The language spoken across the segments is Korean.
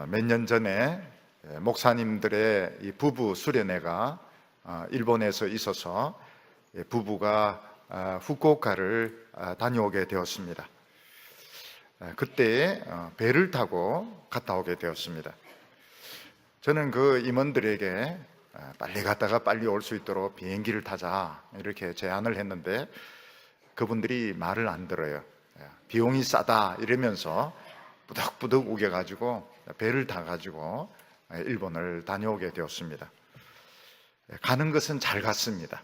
몇 년 전에 목사님들의 이 부부 수련회가 일본에서 있어서 부부가 후쿠오카를 다녀오게 되었습니다. 그때 배를 타고 갔다 오게 되었습니다. 저는 그 임원들에게 빨리 갔다가 빨리 올 수 있도록 비행기를 타자 이렇게 제안을 했는데 그분들이 말을 안 들어요. 비용이 싸다 이러면서 부득부득 우겨가지고 배를 타가지고 일본을 다녀오게 되었습니다. 가는 것은 잘 갔습니다.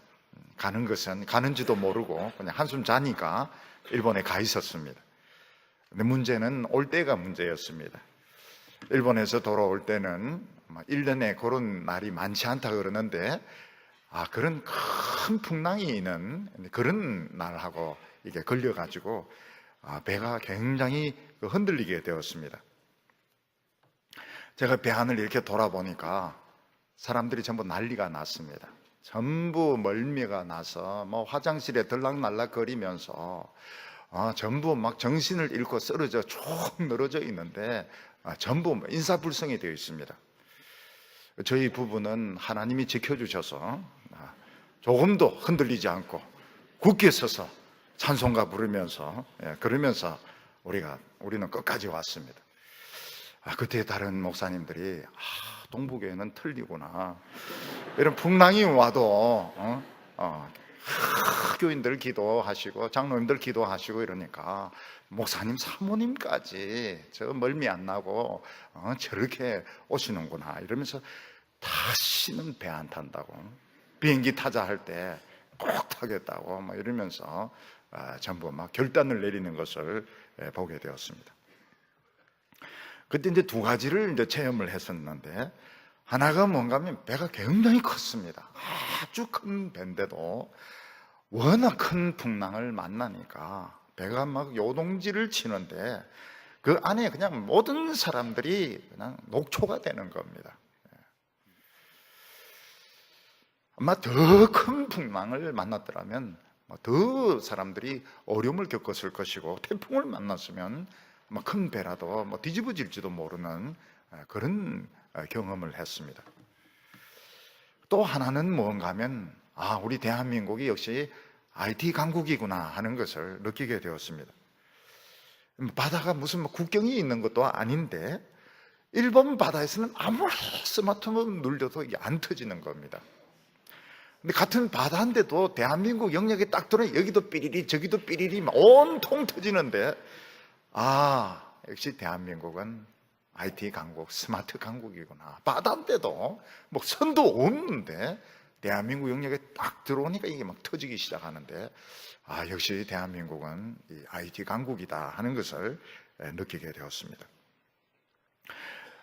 가는 것은 가는지도 모르고 그냥 한숨 자니까 일본에 가 있었습니다. 근데 문제는 올 때가 문제였습니다. 일본에서 돌아올 때는 1년에 그런 날이 많지 않다 그러는데 그런 큰 풍랑이 있는 그런 날하고 이게 걸려가지고 배가 굉장히 흔들리게 되었습니다. 제가 배 안을 이렇게 돌아보니까 사람들이 전부 난리가 났습니다. 전부 멀미가 나서 화장실에 들락날락 거리면서 전부 막 정신을 잃고 쓰러져 쭉 늘어져 있는데 전부 인사불성이 되어 있습니다. 저희 부부는 하나님이 지켜주셔서 조금도 흔들리지 않고 굳게 서서 찬송가 부르면서 그러면서 우리는 끝까지 왔습니다. 그때 다른 목사님들이 동부교회는 틀리구나. 이런 풍랑이 와도 교인들 기도하시고 장로님들 기도하시고 이러니까 목사님 사모님까지 저 멀미 안 나고 저렇게 오시는구나 이러면서 다시는 배 안 탄다고, 비행기 타자 할 때 꼭 타겠다고 이러면서 전부 막 결단을 내리는 것을 보게 되었습니다. 그때 이제 두 가지를 이제 체험을 했었는데, 하나가 뭔가 하면 배가 굉장히 컸습니다. 아주 큰 배인데도 워낙 큰 풍랑을 만나니까 배가 막 요동지를 치는데 그 안에 그냥 모든 사람들이 그냥 녹초가 되는 겁니다. 아마 더 큰 풍랑을 만났더라면 더 사람들이 어려움을 겪었을 것이고, 태풍을 만났으면 큰 배라도 뒤집어질지도 모르는 그런 경험을 했습니다. 또 하나는 뭔가 하면 우리 대한민국이 역시 IT 강국이구나 하는 것을 느끼게 되었습니다. 바다가 무슨 국경이 있는 것도 아닌데 일본 바다에서는 아무리 스마트폰 눌려도 이게 안 터지는 겁니다. 근데 같은 바다인데도 대한민국 영역에 딱 들어오면 여기도 삐리리 저기도 삐리리 온통 터지는데 역시 대한민국은 IT 강국, 스마트 강국이구나. 바다인데도 선도 없는데 대한민국 영역에 딱 들어오니까 이게 막 터지기 시작하는데 역시 대한민국은 이 IT 강국이다 하는 것을 느끼게 되었습니다.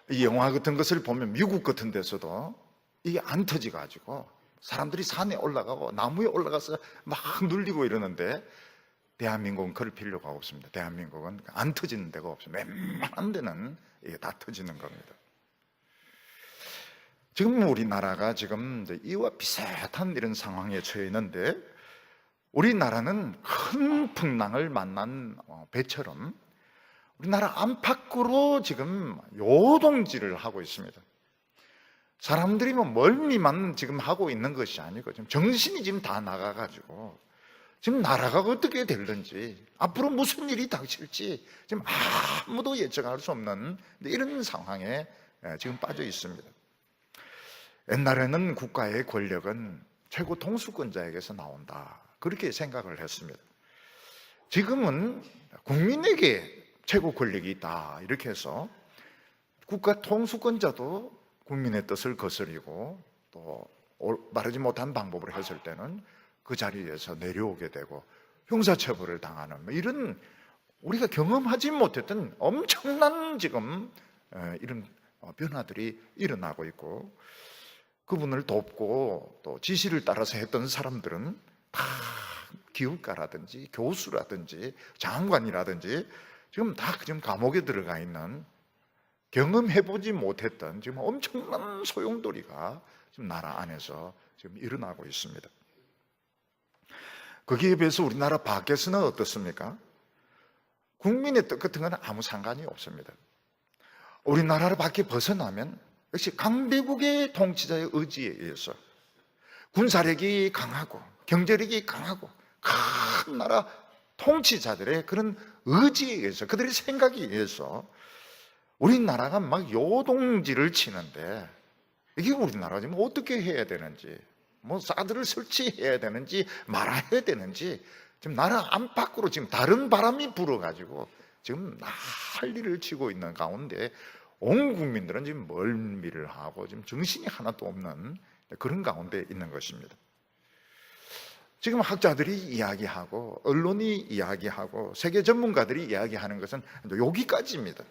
이 영화 같은 것을 보면 미국 같은 데서도 이게 안 터지가지고 사람들이 산에 올라가고 나무에 올라가서 막 눌리고 이러는데 대한민국은 그럴 필요가 없습니다. 대한민국은 안 터지는 데가 없습니다. 웬만한 데는 이게 다 터지는 겁니다. 지금 우리나라가 지금 이와 비슷한 이런 상황에 처해 있는데, 우리나라는 큰 풍랑을 만난 배처럼 우리나라 안팎으로 지금 요동질을 하고 있습니다. 사람들이 멀미만 지금 하고 있는 것이 아니고 지금 정신이 지금 다 나가가지고 지금 나라가 어떻게 될는지, 앞으로 무슨 일이 닥칠지 지금 아무도 예측할 수 없는 이런 상황에 지금 빠져 있습니다. 옛날에는 국가의 권력은 최고 통수권자에게서 나온다, 그렇게 생각을 했습니다. 지금은 국민에게 최고 권력이 있다 이렇게 해서 국가 통수권자도 국민의 뜻을 거스리고 또 바르지 못한 방법으로 했을 때는 그 자리에서 내려오게 되고 형사처벌을 당하는 이런 우리가 경험하지 못했던 엄청난 지금 이런 변화들이 일어나고 있고, 그분을 돕고 또 지시를 따라서 했던 사람들은 다 기업가라든지 교수라든지 장관이라든지 지금 다 지금 감옥에 들어가 있는, 경험해보지 못했던 지금 엄청난 소용돌이가 지금 나라 안에서 지금 일어나고 있습니다. 거기에 비해서 우리나라 밖에서는 어떻습니까? 국민의 뜻 같은 건 아무 상관이 없습니다. 우리나라를 밖에 벗어나면 역시 강대국의 통치자의 의지에 의해서 군사력이 강하고 경제력이 강하고 큰 나라 통치자들의 그런 의지에 의해서, 그들의 생각에 의해서 우리나라가 막 요동지를 치는데, 이게 우리나라가 지금 어떻게 해야 되는지, 뭐 사드를 설치해야 되는지 말아야 되는지, 지금 나라 안팎으로 지금 다른 바람이 불어가지고 지금 난리를 치고 있는 가운데 온 국민들은 지금 멀미를 하고 지금 정신이 하나도 없는 그런 가운데 있는 것입니다. 지금 학자들이 이야기하고 언론이 이야기하고 세계 전문가들이 이야기하는 것은 여기까지입니다.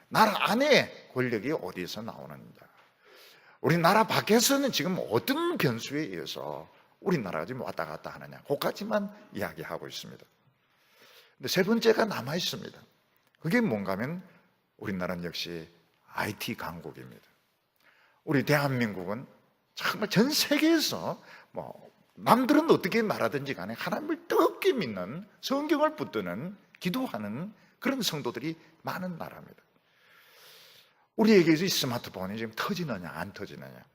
나라 안에 권력이 어디서 나오는가, 우리나라 밖에서는 지금 어떤 변수에 의해서 우리나라가 지금 왔다 갔다 하느냐, 그것까지만 이야기하고 있습니다. 근데 세 번째가 남아 있습니다. 그게 뭔가 하면 우리나라는 역시 IT 강국입니다. 우리 대한민국은 정말 전 세계에서 남들은 어떻게 말하든지 간에 하나님을 뜨겁게 믿는, 성경을 붙드는, 기도하는 그런 성도들이 많은 나라입니다. 우리에게 이 스마트폰이 지금 터지느냐 안 터지느냐,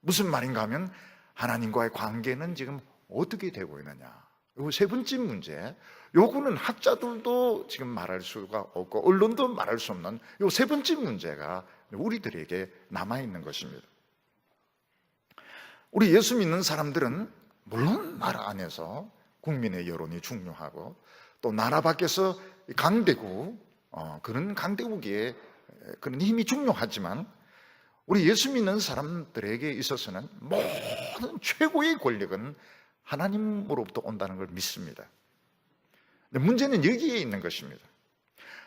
무슨 말인가 하면 하나님과의 관계는 지금 어떻게 되고 있느냐, 이 세 번째 문제, 요거는 학자들도 지금 말할 수가 없고 언론도 말할 수 없는 이 세 번째 문제가 우리들에게 남아있는 것입니다. 우리 예수 믿는 사람들은 물론 나라 안에서 국민의 여론이 중요하고 또 나라 밖에서 강대국, 그런 강대국의 그런 힘이 중요하지만 우리 예수 믿는 사람들에게 있어서는 모든 최고의 권력은 하나님으로부터 온다는 걸 믿습니다. 근데 문제는 여기에 있는 것입니다.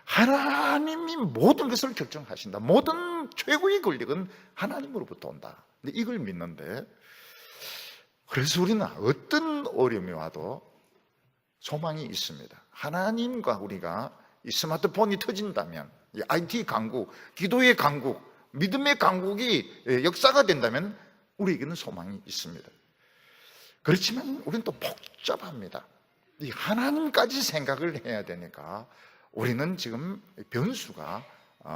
하나님이 모든 것을 결정하신다. 모든 최고의 권력은 하나님으로부터 온다. 근데 이걸 믿는데, 그래서 우리는 어떤 어려움이 와도 소망이 있습니다. 하나님과 우리가 이 스마트폰이 터진다면, 이 IT 강국, 기도의 강국, 믿음의 강국이 역사가 된다면 우리에게는 소망이 있습니다. 그렇지만 우리는 또 복잡합니다. 이 하나님까지 생각을 해야 되니까 우리는 지금 변수가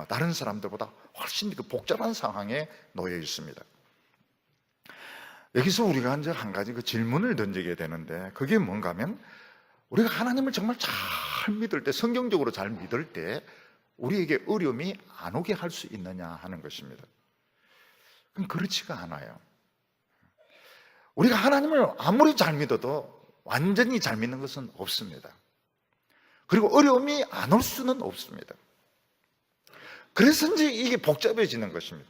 다른 사람들보다 훨씬 그 복잡한 상황에 놓여 있습니다. 여기서 우리가 이제 한 가지 그 질문을 던지게 되는데, 그게 뭔가 하면 우리가 하나님을 정말 잘 믿을 때, 성경적으로 잘 믿을 때 우리에게 어려움이 안 오게 할 수 있느냐 하는 것입니다. 그럼 그렇지가 않아요. 우리가 하나님을 아무리 잘 믿어도 완전히 잘 믿는 것은 없습니다. 그리고 어려움이 안 올 수는 없습니다. 그래서 이제 이게 복잡해지는 것입니다.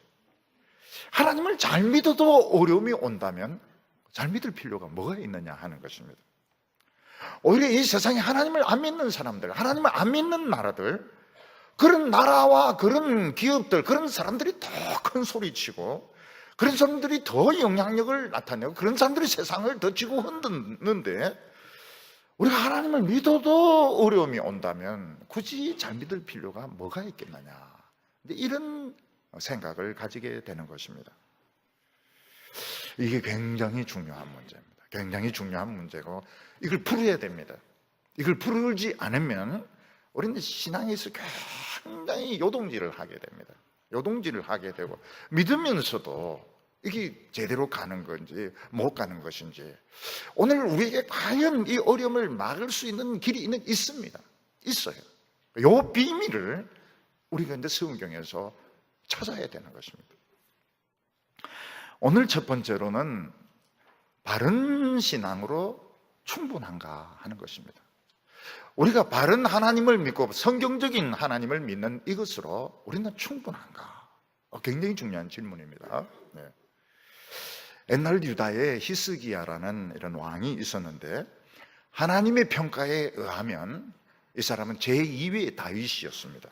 하나님을 잘 믿어도 어려움이 온다면 잘 믿을 필요가 뭐가 있느냐 하는 것입니다. 오히려 이 세상에 하나님을 안 믿는 사람들, 하나님을 안 믿는 나라들, 그런 나라와 그런 기업들, 그런 사람들이 더 큰 소리치고, 그런 사람들이 더 영향력을 나타내고, 그런 사람들이 세상을 더 쥐고 흔드는데, 우리가 하나님을 믿어도 어려움이 온다면 굳이 잘 믿을 필요가 뭐가 있겠느냐, 이런 생각을 가지게 되는 것입니다. 이게 굉장히 중요한 문제입니다. 굉장히 중요한 문제고, 이걸 풀어야 됩니다. 이걸 풀지 않으면 우리는 신앙에서 굉장히 요동질을 하게 됩니다. 요동질을 하게 되고, 믿으면서도 이게 제대로 가는 건지 못 가는 것인지, 오늘 우리에게 과연 이 어려움을 막을 수 있는 길이 있습니다. 있어요. 이 비밀을 우리가 이제 성경에서 찾아야 되는 것입니다. 오늘 첫 번째로는 바른 신앙으로 충분한가 하는 것입니다. 우리가 바른 하나님을 믿고 성경적인 하나님을 믿는 이것으로 우리는 충분한가? 굉장히 중요한 질문입니다. 네. 옛날 유다에 히스기야라는 이런 왕이 있었는데, 하나님의 평가에 의하면 이 사람은 제2의 다윗이었습니다.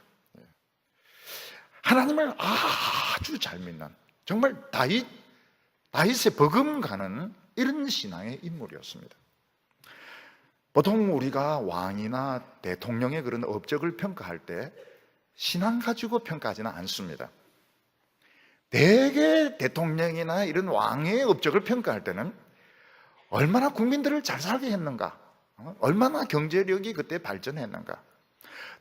하나님을 아주 잘 믿는, 정말 다윗의 버금가는 이런 신앙의 인물이었습니다. 보통 우리가 왕이나 대통령의 그런 업적을 평가할 때 신앙 가지고 평가하지는 않습니다. 대개 대통령이나 이런 왕의 업적을 평가할 때는 얼마나 국민들을 잘 살게 했는가, 얼마나 경제력이 그때 발전했는가,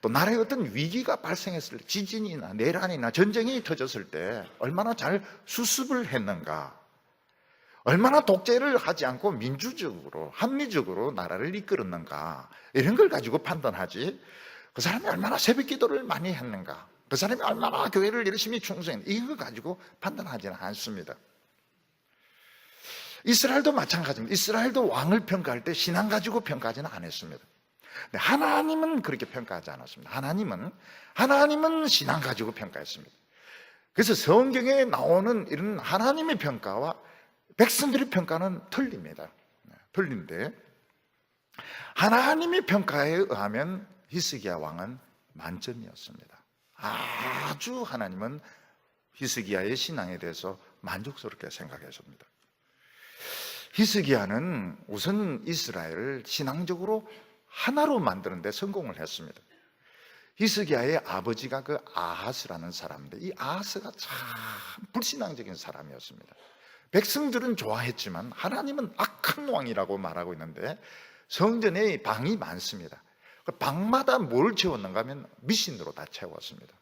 또 나라에 어떤 위기가 발생했을 때, 지진이나 내란이나 전쟁이 터졌을 때 얼마나 잘 수습을 했는가, 얼마나 독재를 하지 않고 민주적으로 합리적으로 나라를 이끌었는가, 이런 걸 가지고 판단하지, 그 사람이 얼마나 새벽 기도를 많이 했는가, 그 사람이 얼마나 교회를 열심히 충성했는가, 이거 가지고 판단하지는 않습니다. 이스라엘도 마찬가지입니다. 이스라엘도 왕을 평가할 때 신앙 가지고 평가하지는 않았습니다. 하나님은 그렇게 평가하지 않았습니다. 하나님은 신앙 가지고 평가했습니다. 그래서 성경에 나오는 이런 하나님의 평가와 백성들의 평가는 틀립니다. 틀린데, 하나님의 평가에 의하면 히스기야 왕은 만점이었습니다. 아주 하나님은 히스기야의 신앙에 대해서 만족스럽게 생각했습니다. 히스기야는 우선 이스라엘을 신앙적으로 하나로 만드는 데 성공을 했습니다. 히스기야의 아버지가 그 아하스라는 사람인데, 이 아하스가 참 불신앙적인 사람이었습니다. 백성들은 좋아했지만 하나님은 악한 왕이라고 말하고 있는데, 성전에 방이 많습니다. 방마다 뭘 채웠는가 하면 미신으로 다 채웠습니다.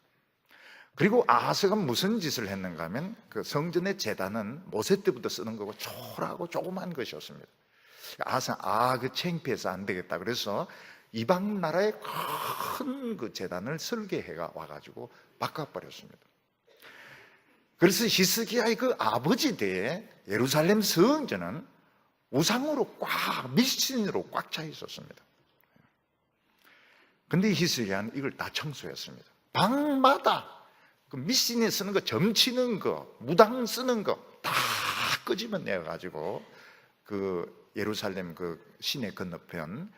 그리고 아하스가 무슨 짓을 했는가 하면, 그 성전의 제단은 모세 때부터 쓰는 거고 초라하고 조그만 것이었습니다. 아하스가 그 창피해서 안 되겠다 그래서 이방 나라의 큰 그 제단을 설계해가 와가지고 바꿔버렸습니다. 그래서 히스기야의 그 아버지 때에 예루살렘 성전은 우상으로 미신으로 꽉 차 있었습니다. 근데 히스기야는 이걸 다 청소했습니다. 방마다 그 미신에 쓰는 거, 점치는 거, 무당 쓰는 거 다 끄집어내가지고 그 예루살렘 그 시내 건너편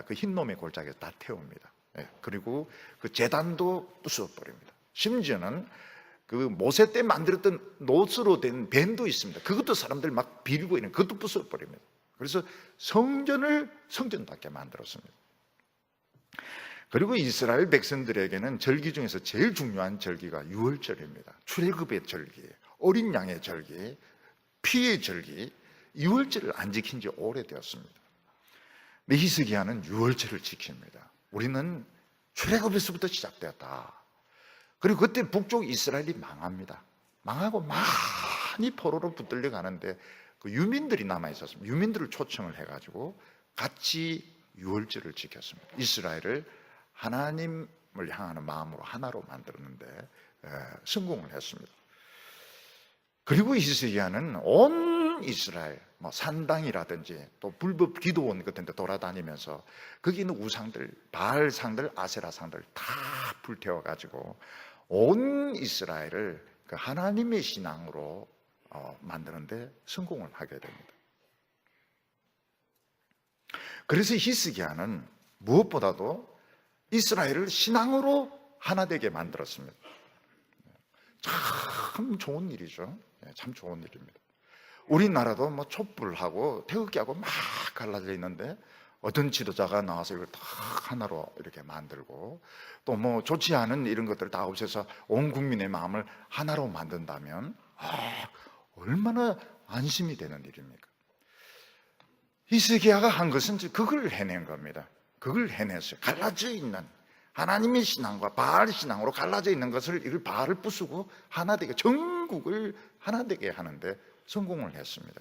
그 흰놈의 골짜기에 다 태웁니다. 그리고 그 제단도 부숴버립니다. 심지어는 그 모세 때 만들었던 노스로 된 밴도 있습니다. 그것도 사람들 막 빌고 있는 그것도 부숴버립니다. 그래서 성전답게 만들었습니다. 그리고 이스라엘 백성들에게는 절기 중에서 제일 중요한 절기가 유월절입니다. 출애굽의 절기, 어린 양의 절기, 피의 절기, 유월절을 안 지킨 지 오래되었습니다. 근데 히스기야는 유월절을 지킵니다. 우리는 출애굽에서부터 시작되었다. 그리고 그때 북쪽 이스라엘이 망합니다. 망하고 많이 포로로 붙들려 가는데 그 유민들이 남아 있었습니다. 유민들을 초청을 해가지고 같이 유월절을 지켰습니다. 이스라엘을 하나님을 향하는 마음으로 하나로 만들었는데 성공을 했습니다. 그리고 히스기야는 온 이스라엘 산당이라든지 또 불법 기도원 같은 데 돌아다니면서 거기 있는 우상들, 바알상들, 아세라상들 다 불태워가지고 온 이스라엘을 그 하나님의 신앙으로 만드는데 성공을 하게 됩니다. 그래서 히스기야는 무엇보다도 이스라엘을 신앙으로 하나 되게 만들었습니다. 참 좋은 일이죠. 참 좋은 일입니다. 우리나라도 촛불하고 태극기하고 막 갈라져 있는데 어떤 지도자가 나와서 이걸 다 하나로 이렇게 만들고 또 좋지 않은 이런 것들을 다 없애서 온 국민의 마음을 하나로 만든다면 얼마나 안심이 되는 일입니까? 히스기야가 한 것은 그걸 해낸 겁니다. 그걸 해냈어요. 갈라져 있는 하나님의 신앙과 바알 신앙으로 갈라져 있는 것을 이걸 바알을 부수고 하나 되게 전국을 하나 되게 하는데 성공을 했습니다.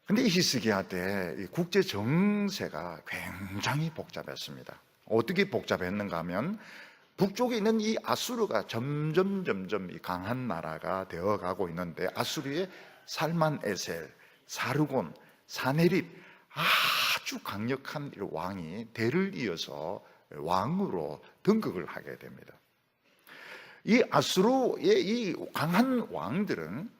근데 히스기야 때 국제 정세가 굉장히 복잡했습니다. 어떻게 복잡했는가 하면 북쪽에 있는 이 아수르가 점점 이 강한 나라가 되어가고 있는데 아수르의 살만 에셀, 사르곤, 사네립 아주 강력한 왕이 대를 이어서 왕으로 등극을 하게 됩니다. 이 아수르의 이 강한 왕들은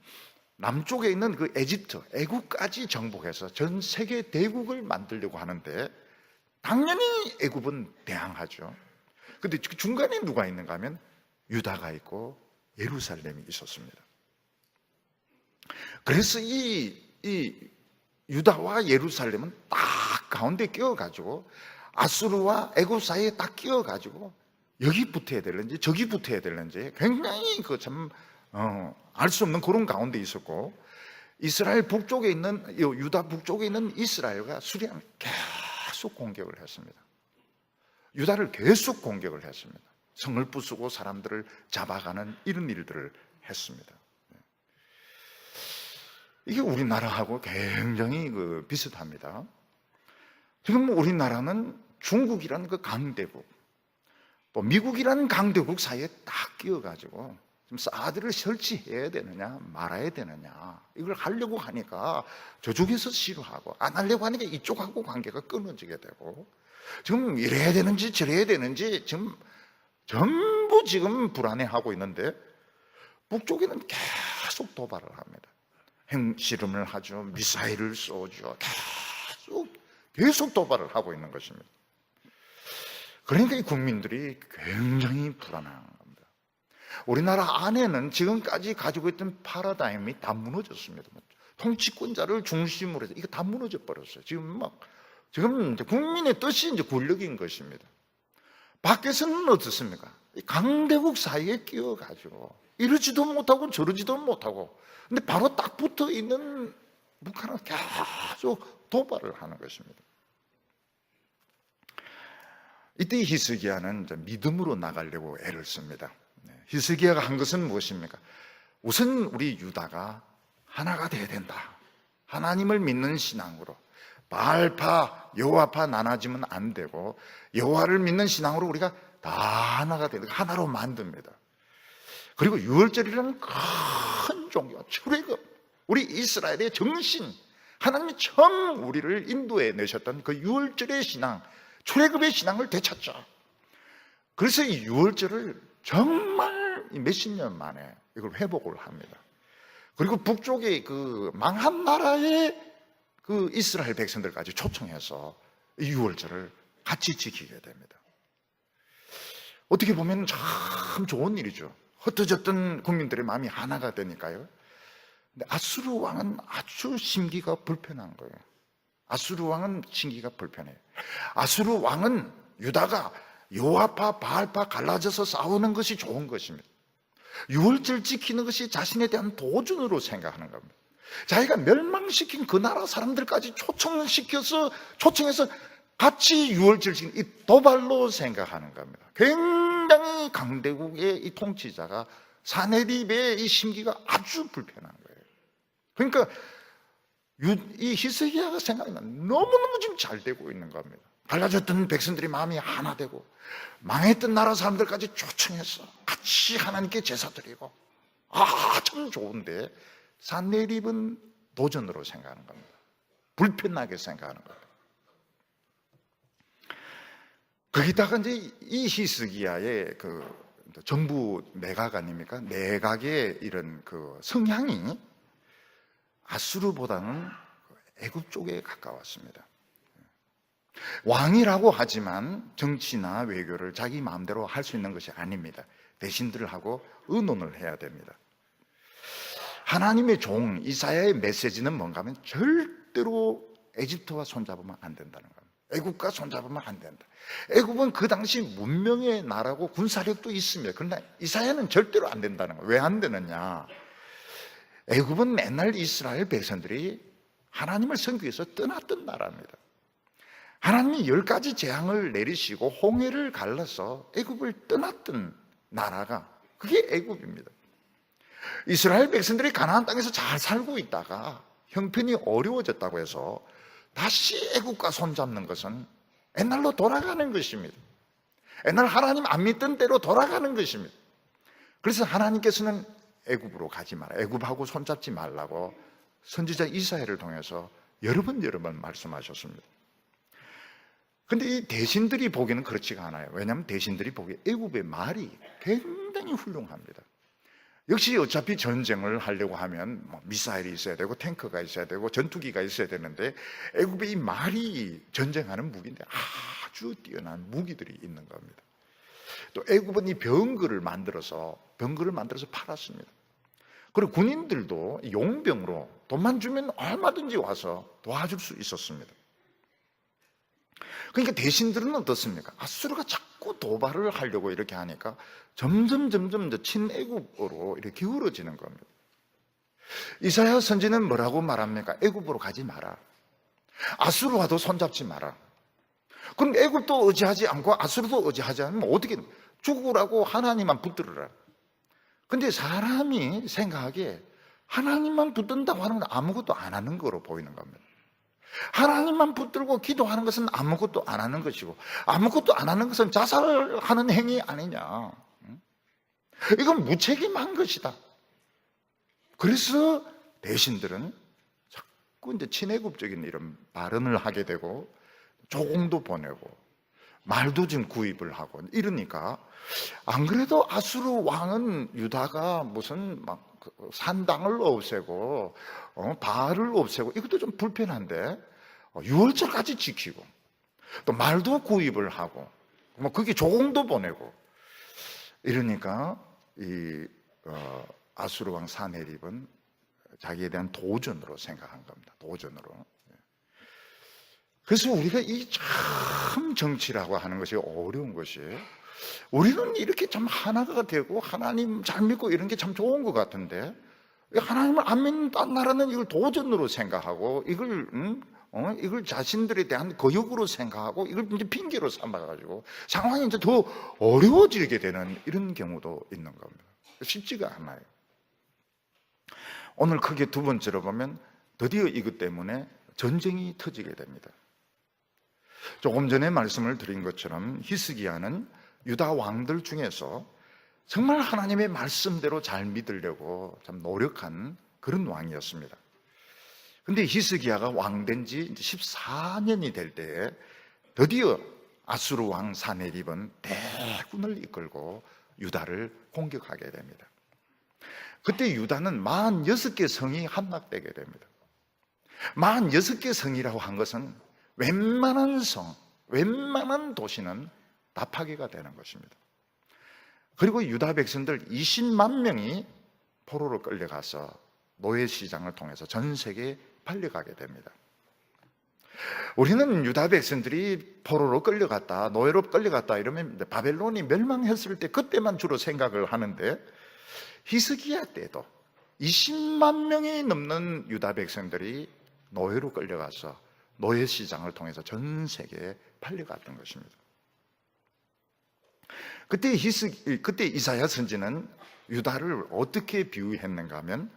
남쪽에 있는 그 에집트, 애국까지 정복해서 전 세계 대국을 만들려고 하는데 당연히 애굽은 대항하죠. 그런데 중간에 누가 있는가 하면 유다가 있고 예루살렘이 있었습니다. 그래서 이 유다와 예루살렘은 딱 가운데 끼어가지고 아수르와 애굽 사이에 딱 끼어가지고 여기 붙어야 되는지 저기 붙어야 되는지 굉장히 알 수 없는 그런 가운데 있었고 이스라엘 북쪽에 있는 유다 북쪽에 있는 이스라엘과 수리함 계속 공격을 했습니다. 유다를 계속 공격을 했습니다. 성을 부수고 사람들을 잡아가는 이런 일들을 했습니다. 이게 우리나라하고 굉장히 비슷합니다. 지금 우리나라는 중국이라는 그 강대국, 또 미국이라는 강대국 사이에 딱 끼어가지고 지금 사드를 설치해야 되느냐 말아야 되느냐 이걸 하려고 하니까 저쪽에서 싫어하고, 안 하려고 하니까 이쪽하고 관계가 끊어지게 되고, 지금 이래야 되는지 저래야 되는지 지금 전부 지금 불안해하고 있는데, 북쪽에는 계속 도발을 합니다. 핵실험을 하죠. 미사일을 쏘죠. 계속 도발을 하고 있는 것입니다. 그러니까 이 국민들이 굉장히 불안한 겁니다. 우리나라 안에는 지금까지 가지고 있던 패러다임이 다 무너졌습니다. 통치권자를 중심으로 해서 이거 다 무너져 버렸어요. 지금 국민의 뜻이 이제 권력인 것입니다. 밖에서는 어떻습니까? 강대국 사이에 끼어가지고 이러지도 못하고 저러지도 못하고, 근데 바로 딱 붙어 있는 북한은 계속 도발을 하는 것입니다. 이때 히스기야는 믿음으로 나가려고 애를 씁니다. 히스기야가 한 것은 무엇입니까? 우선 우리 유다가 하나가 돼야 된다. 하나님을 믿는 신앙으로, 바알파, 여호와파 나눠지면 안 되고 여호와를 믿는 신앙으로 우리가 다 하나가 되는, 하나로 만듭니다. 그리고 유월절이라는 큰 종교, 출애굽, 우리 이스라엘의 정신, 하나님이 처음 우리를 인도해 내셨던 그 유월절의 신앙, 출애굽의 신앙을 되찾자. 그래서 이 유월절을 정말 몇십 년 만에 이걸 회복을 합니다. 그리고 북쪽의 그 망한 나라의 그 이스라엘 백성들까지 초청해서 이 유월절을 같이 지키게 됩니다. 어떻게 보면 참 좋은 일이죠. 흩어졌던 국민들의 마음이 하나가 되니까요. 근데 아수르 왕은 아주 심기가 불편한 거예요. 아수르 왕은 심기가 불편해요. 아수르 왕은 유다가 여호와파, 바알파 갈라져서 싸우는 것이 좋은 것입니다. 유월절 지키는 것이 자신에 대한 도전으로 생각하는 겁니다. 자기가 멸망시킨 그 나라 사람들까지 초청해서 같이 유월절 지키는 이 도발로 생각하는 겁니다. 굉장히 강대국의 이 통치자가 사네립의 이 심기가 아주 불편한 거예요. 그러니까 이 히스기야가 생각하면 너무너무 지금 잘 되고 있는 겁니다. 갈라졌던 백성들이 마음이 하나 되고, 망했던 나라 사람들까지 초청해서 같이 하나님께 제사 드리고, 참 좋은데 사네립은 도전으로 생각하는 겁니다. 불편하게 생각하는 겁니다. 거기다가 이제 이 히스기야의 그 정부 내각 아닙니까? 내각의 이런 그 성향이 아수르보다는 애굽 쪽에 가까웠습니다. 왕이라고 하지만 정치나 외교를 자기 마음대로 할 수 있는 것이 아닙니다. 대신들하고 의논을 해야 됩니다. 하나님의 종 이사야의 메시지는 뭔가 하면 절대로 에집트와 손잡으면 안 된다는 겁니다. 애굽과 손잡으면 안 된다. 애굽은 그 당시 문명의 나라고 군사력도 있습니다. 그러나 이사야는 절대로 안 된다는 거예요. 왜 안 되느냐? 애굽은 맨날 이스라엘 백성들이 하나님을 섬기기 위해서 떠났던 나라입니다. 하나님이 10가지 재앙을 내리시고 홍해를 갈라서 애굽을 떠났던 나라가 그게 애굽입니다. 이스라엘 백성들이 가나안 땅에서 잘 살고 있다가 형편이 어려워졌다고 해서 다시 애굽과 손잡는 것은 옛날로 돌아가는 것입니다. 옛날 하나님 안 믿던 대로 돌아가는 것입니다. 그래서 하나님께서는 애굽으로 가지 마라, 애굽하고 손잡지 말라고 선지자 이사야를 통해서 여러 번 말씀하셨습니다. 근데 이 대신들이 보기에는 그렇지가 않아요. 왜냐하면 대신들이 보기에 애굽의 말이 굉장히 훌륭합니다. 역시 어차피 전쟁을 하려고 하면 미사일이 있어야 되고 탱크가 있어야 되고 전투기가 있어야 되는데, 애굽의 이 말이 전쟁하는 무기인데 아주 뛰어난 무기들이 있는 겁니다. 또 애굽은 이 병거를 만들어서 팔았습니다. 그리고 군인들도 용병으로 돈만 주면 얼마든지 와서 도와줄 수 있었습니다. 그러니까 대신들은 어떻습니까? 아수르가 자꾸 도발을 하려고 이렇게 하니까 점점 친애굽으로 이렇게 기울어지는 겁니다. 이사야 선지는 뭐라고 말합니까? 애굽으로 가지 마라. 아수르와도 손잡지 마라. 그럼 애굽도 의지하지 않고 아수르도 의지하지 않으면 어떻게 죽으라고 하나님만 붙들으라. 근데 사람이 생각하기에 하나님만 붙든다고 하는 건 아무것도 안 하는 거로 보이는 겁니다. 하나님만 붙들고 기도하는 것은 아무것도 안 하는 것이고, 아무것도 안 하는 것은 자살하는 행위 아니냐. 이건 무책임한 것이다. 그래서 대신들은 자꾸 이제 친애국적인 이런 발언을 하게 되고, 조공도 보내고, 말도 좀 구입을 하고 이러니까, 안 그래도 아수르 왕은 유다가 무슨 막 산당을 없애고 바알을 없애고 이것도 좀 불편한데, 유월절까지 지키고 또 말도 구입을 하고 뭐 그게 조공도 보내고 이러니까 이 아수르 왕 사네립은 자기에 대한 도전으로 생각한 겁니다. 도전으로. 그래서 우리가 이 참 정치라고 하는 것이 어려운 것이, 우리는 이렇게 참 하나가 되고 하나님 잘 믿고 이런 게 참 좋은 것 같은데, 하나님을 안 믿는 딴 나라는 이걸 도전으로 생각하고 이걸 자신들에 대한 거역으로 생각하고 이걸 이제 핑계로 삼아가지고 상황이 이제 더 어려워지게 되는 이런 경우도 있는 겁니다. 쉽지가 않아요. 오늘 크게 두 번째로 보면 드디어 이것 때문에 전쟁이 터지게 됩니다. 조금 전에 말씀을 드린 것처럼 히스기야는 유다 왕들 중에서 정말 하나님의 말씀대로 잘 믿으려고 참 노력한 그런 왕이었습니다. 근데 히스기야가 왕된 지 14년이 될 때에 드디어 아수르 왕 사네립은 대군을 이끌고 유다를 공격하게 됩니다. 그때 유다는 46개 성이 함락되게 됩니다. 46개 성이라고 한 것은 웬만한 성, 웬만한 도시는 다 파괴가 되는 것입니다. 그리고 유다 백성들 20만 명이 포로로 끌려가서 노예시장을 통해서 전 세계에 팔려가게 됩니다. 우리는 유다 백성들이 포로로 끌려갔다, 노예로 끌려갔다 이러면 바벨론이 멸망했을 때 그때만 주로 생각을 하는데, 히스기야 때도 20만 명이 넘는 유다 백성들이 노예로 끌려가서 노예시장을 통해서 전 세계에 팔려갔던 것입니다. 그때 이사야 선지는 유다를 어떻게 비유했는가 하면,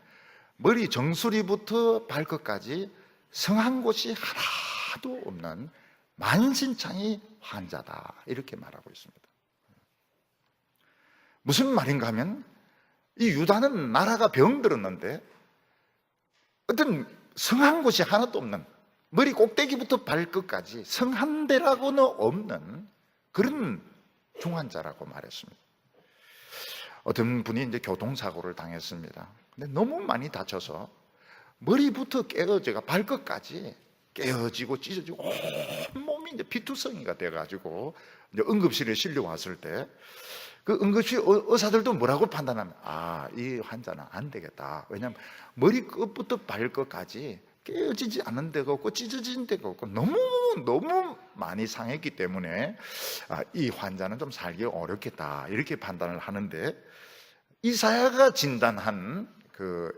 머리 정수리부터 발끝까지 성 한 곳이 하나도 없는 만신창이 환자다, 이렇게 말하고 있습니다. 무슨 말인가 하면, 이 유다는 나라가 병들었는데 어떤 성 한 곳이 하나도 없는, 머리 꼭대기부터 발끝까지 성 한 대라고는 없는 그런 중환자라고 말했습니다. 어떤 분이 이제 교통사고를 당했습니다. 근데 너무 많이 다쳐서 머리부터 깨어져가 발끝까지 깨어지고 찢어지고 온몸이 이제 피투성이가 돼가지고 이제 응급실에 실려왔을 때, 그 응급실 의사들도 뭐라고 판단하면, 이 환자는 안 되겠다. 왜냐하면 머리 끝부터 발끝까지 깨어지지 않는 데가 없고 찢어진 데가 없고 너무 많이 상했기 때문에 이 환자는 좀 살기 어렵겠다, 이렇게 판단을 하는데, 이사야가 진단한 그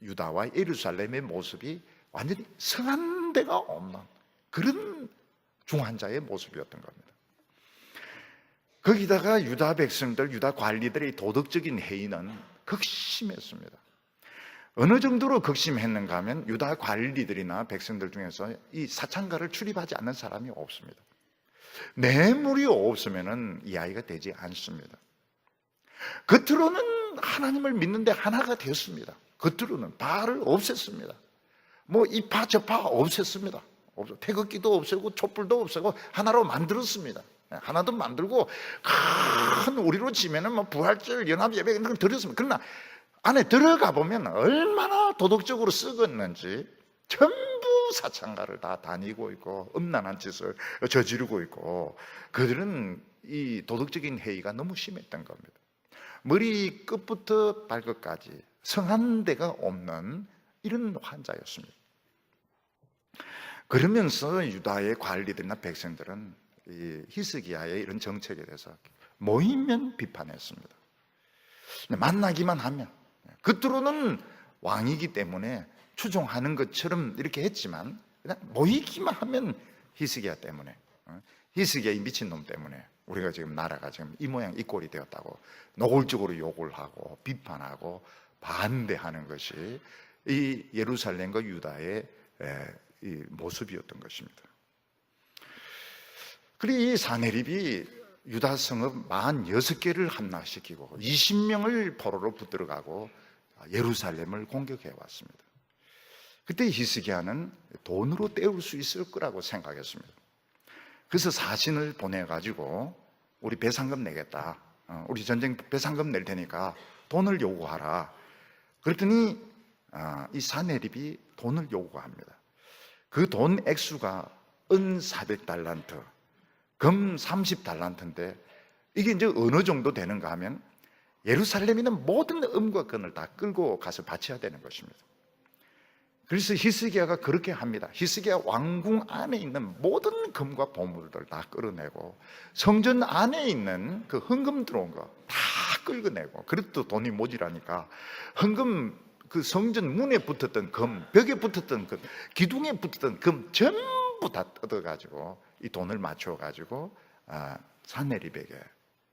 유다와 예루살렘의 모습이 완전히 성 한 대가 없는 그런 중환자의 모습이었던 겁니다. 거기다가 유다 백성들, 유다 관리들의 도덕적인 해이는 극심했습니다. 어느 정도로 극심했는가 하면, 유다 관리들이나 백성들 중에서 이 사창가를 출입하지 않는 사람이 없습니다. 뇌물이 없으면 이 아이가 되지 않습니다. 겉으로는 하나님을 믿는데 하나가 되었습니다. 겉으로는 바알을 없앴습니다. 뭐 이파 저파 없앴습니다. 태극기도 없애고 촛불도 없애고 하나로 만들었습니다. 하나도 만들고 큰 우리로 치면은 뭐 부활절, 연합 예배 이런 걸 드렸습니다. 그러나 안에 들어가 보면 얼마나 도덕적으로 썩었는지 전부 사창가를 다 다니고 있고 음란한 짓을 저지르고 있고, 그들은 이 도덕적인 해이가 너무 심했던 겁니다. 머리 끝부터 발끝까지 성 한 대가 없는 이런 환자였습니다. 그러면서 유다의 관리들이나 백성들은 이 히스기야의 이런 정책에 대해서 모이면 비판했습니다. 만나기만 하면, 겉으로는 왕이기 때문에 추종하는 것처럼 이렇게 했지만, 그냥 모이기만 하면 히스기야 때문에, 히스기야 이 미친놈 때문에 우리가 지금 나라가 지금 이 모양 이 꼴이 되었다고 노골적으로 욕을 하고 비판하고 반대하는 것이 이 예루살렘과 유다의 이 모습이었던 것입니다. 그리고 이 사네립이 유다 성읍 46개를 함락시키고 20명을 포로로 붙들어가고 예루살렘을 공격해 왔습니다. 그때 히스기야는 돈으로 때울 수 있을 거라고 생각했습니다. 그래서 사신을 보내가지고 우리 배상금 내겠다, 우리 전쟁 배상금 낼 테니까 돈을 요구하라. 그랬더니 이 사네립이 돈을 요구합니다. 그 돈 액수가 은 400달란트, 금 30달란트인데 이게 이제 어느 정도 되는가 하면 예루살렘에 있는 모든 음과 금을 다 끌고 가서 바쳐야 되는 것입니다. 그래서 히스기야가 그렇게 합니다. 히스기야 왕궁 안에 있는 모든 금과 보물들 다 끌어내고 성전 안에 있는 그 헌금 들어온 거 다 끌어내고, 그래도 돈이 모자라니까 헌금, 그 성전 문에 붙었던 금, 벽에 붙었던 금, 기둥에 붙었던 금 전부 다 뜯어가지고 이 돈을 맞춰가지고 사네립에게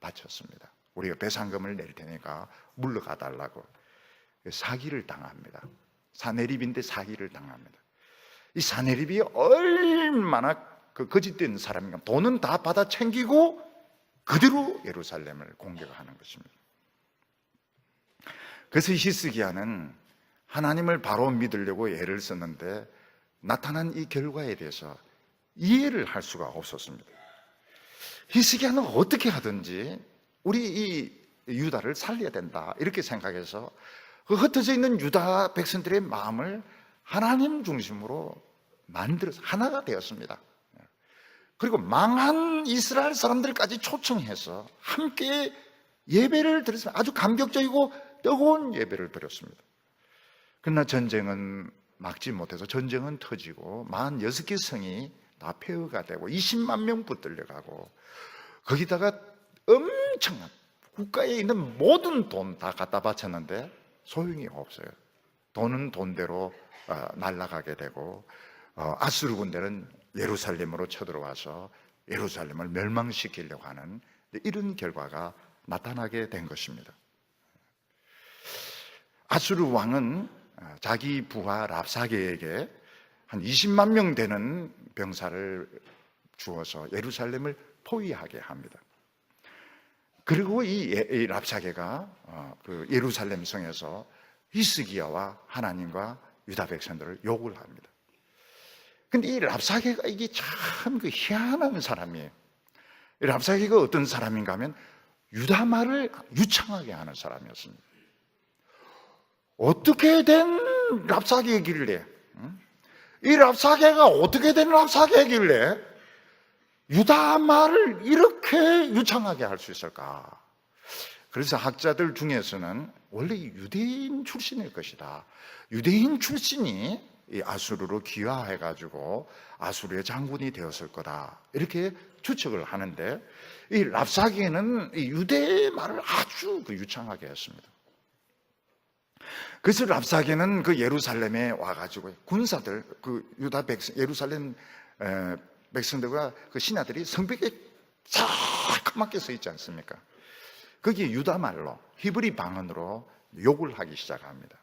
바쳤습니다. 우리가 배상금을 낼 테니까 물러가 달라고. 사기를 당합니다. 사네립인데 사기를 당합니다. 이 사네립이 얼마나 그 거짓된 사람인가. 돈은 다 받아 챙기고 그대로 예루살렘을 공격하는 것입니다. 그래서 히스기야는 하나님을 바로 믿으려고 애를 썼는데 나타난 이 결과에 대해서 이해를 할 수가 없었습니다. 히스기야는 어떻게 하든지 우리 이 유다를 살려야 된다 이렇게 생각해서 그 흩어져 있는 유다 백성들의 마음을 하나님 중심으로 만들어서 하나가 되었습니다. 그리고 망한 이스라엘 사람들까지 초청해서 함께 예배를 드렸습니다. 아주 감격적이고 뜨거운 예배를 드렸습니다. 그러나 전쟁은 막지 못해서 전쟁은 터지고 46개 성이 다 폐허가 되고 20만 명 붙들려가고, 거기다가 엄청난 국가에 있는 모든 돈 다 갖다 바쳤는데 소용이 없어요. 돈은 돈대로 날아가게 되고 아수르 군대는 예루살렘으로 쳐들어와서 예루살렘을 멸망시키려고 하는 이런 결과가 나타나게 된 것입니다. 아수르 왕은 자기 부하 랍사게에게 한 20만 명 되는 병사를 주어서 예루살렘을 포위하게 합니다. 그리고 이 랍사게가 그 예루살렘 성에서 히스기야와 하나님과 유다 백성들을 욕을 합니다. 근데 이 랍사게가 이게 참 그 희한한 사람이에요. 이 랍사게가 어떤 사람인가 하면 유다 말을 유창하게 하는 사람이었습니다. 어떻게 된 랍사게이길래, 이 랍사게가 어떻게 된 랍사게이길래 유다 말을 이렇게 유창하게 할 수 있을까? 그래서 학자들 중에서는 원래 유대인 출신일 것이다. 유대인 출신이 이 아수르로 귀화해가지고 아수르의 장군이 되었을 거다. 이렇게 추측을 하는데 이 랍사게는 이 유대 말을 아주 유창하게 했습니다. 그래서 랍사게는 그 예루살렘에 와가지고 군사들, 그 유다 백성, 예루살렘 백성들과 그 신하들이 성벽에 자그맣게 서 있지 않습니까? 거기에 유다 말로 히브리 방언으로 욕을 하기 시작합니다.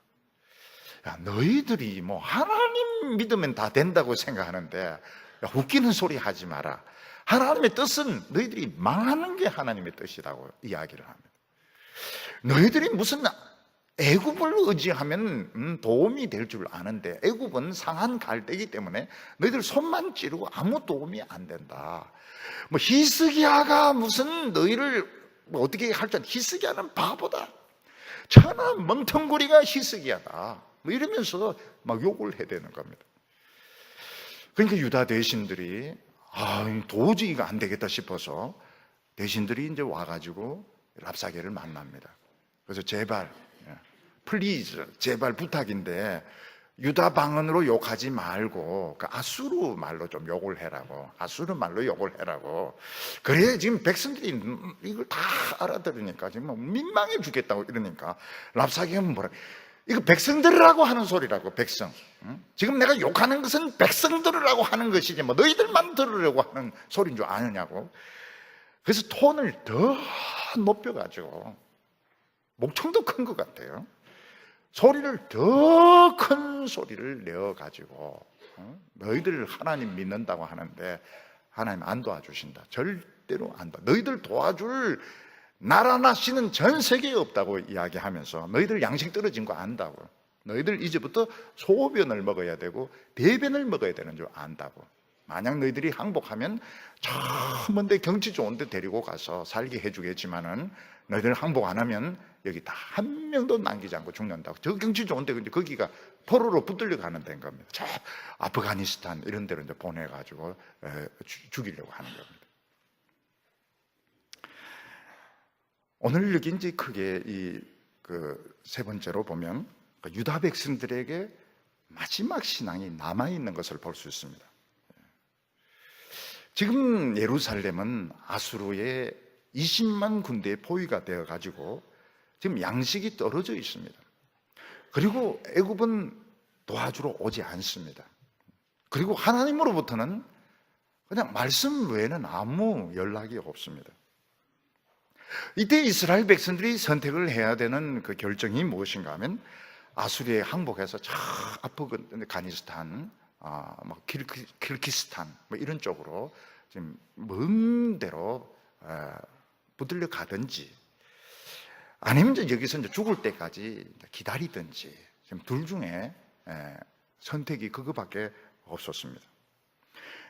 야, 너희들이 뭐 하나님 믿으면 다 된다고 생각하는데 야, 웃기는 소리 하지 마라. 하나님의 뜻은 너희들이 망하는 게 하나님의 뜻이라고 이야기를 합니다. 너희들이 무슨 애굽을 의지하면 도움이 될 줄 아는데 애굽은 상한 갈대이기 때문에 너희들 손만 찌르고 아무 도움이 안 된다. 뭐 히스기야가 무슨 너희를 뭐 어떻게 할 줄, 히스기야는 바보다. 천하 멍텅구리가 히스기야다. 뭐 이러면서 막 욕을 해대는 겁니다. 그러니까 유다 대신들이 도저히 이거 안 되겠다 싶어서 대신들이 이제 와가지고 랍사게를 만납니다. 그래서 제발, 플리즈, 제발 부탁인데 유다 방언으로 욕하지 말고 그 아수르 말로 좀 욕을 해라고. 아수르 말로 욕을 해라고. 그래야 지금 백성들이 이걸 다 알아들으니까 지금 민망해 죽겠다고 이러니까 랍사게는 뭐라, 이거 백성들이라고 하는 소리라고, 백성. 지금 내가 욕하는 것은 백성들이라고 하는 것이지 뭐 너희들만 들으려고 하는 소리인 줄 아느냐고. 그래서 톤을 더 높여가지고, 목청도 큰 것 같아요. 소리를 더 큰 소리를 내어가지고, 너희들 하나님 믿는다고 하는데 하나님 안 도와주신다. 절대로 안 도와. 너희들 도와줄 나라나시는 전 세계에 없다고 이야기하면서 너희들 양식 떨어진 거 안다고. 너희들 이제부터 소변을 먹어야 되고 대변을 먹어야 되는 줄 안다고. 만약 너희들이 항복하면 저 먼데 경치 좋은 데 데리고 가서 살게 해주겠지만은 너희들 항복 안 하면 여기 다 한 명도 남기지 않고 죽는다고. 저 경치 좋은 데 근데 거기가 포로로 붙들려 가는 데인 겁니다. 저 아프가니스탄 이런 데로 이제 보내가지고 죽이려고 하는 겁니다. 오늘 여기 이제 크게 세 번째로 보면 유다 백성들에게 마지막 신앙이 남아있는 것을 볼 수 있습니다. 지금 예루살렘은 아수르의 20만 군대의 포위가 되어가지고 지금 양식이 떨어져 있습니다. 그리고 애굽은 도와주러 오지 않습니다. 그리고 하나님으로부터는 그냥 말씀 외에는 아무 연락이 없습니다. 이때 이스라엘 백성들이 선택을 해야 되는 그 결정이 무엇인가 하면 아수리에 항복해서 저 아프가니스탄, 키르기스탄 뭐 이런 쪽으로 지금 먼 데로 붙들려 가든지, 아니면 이제 여기서 이제 죽을 때까지 기다리든지, 지금 둘 중에 선택이 그거밖에 없었습니다.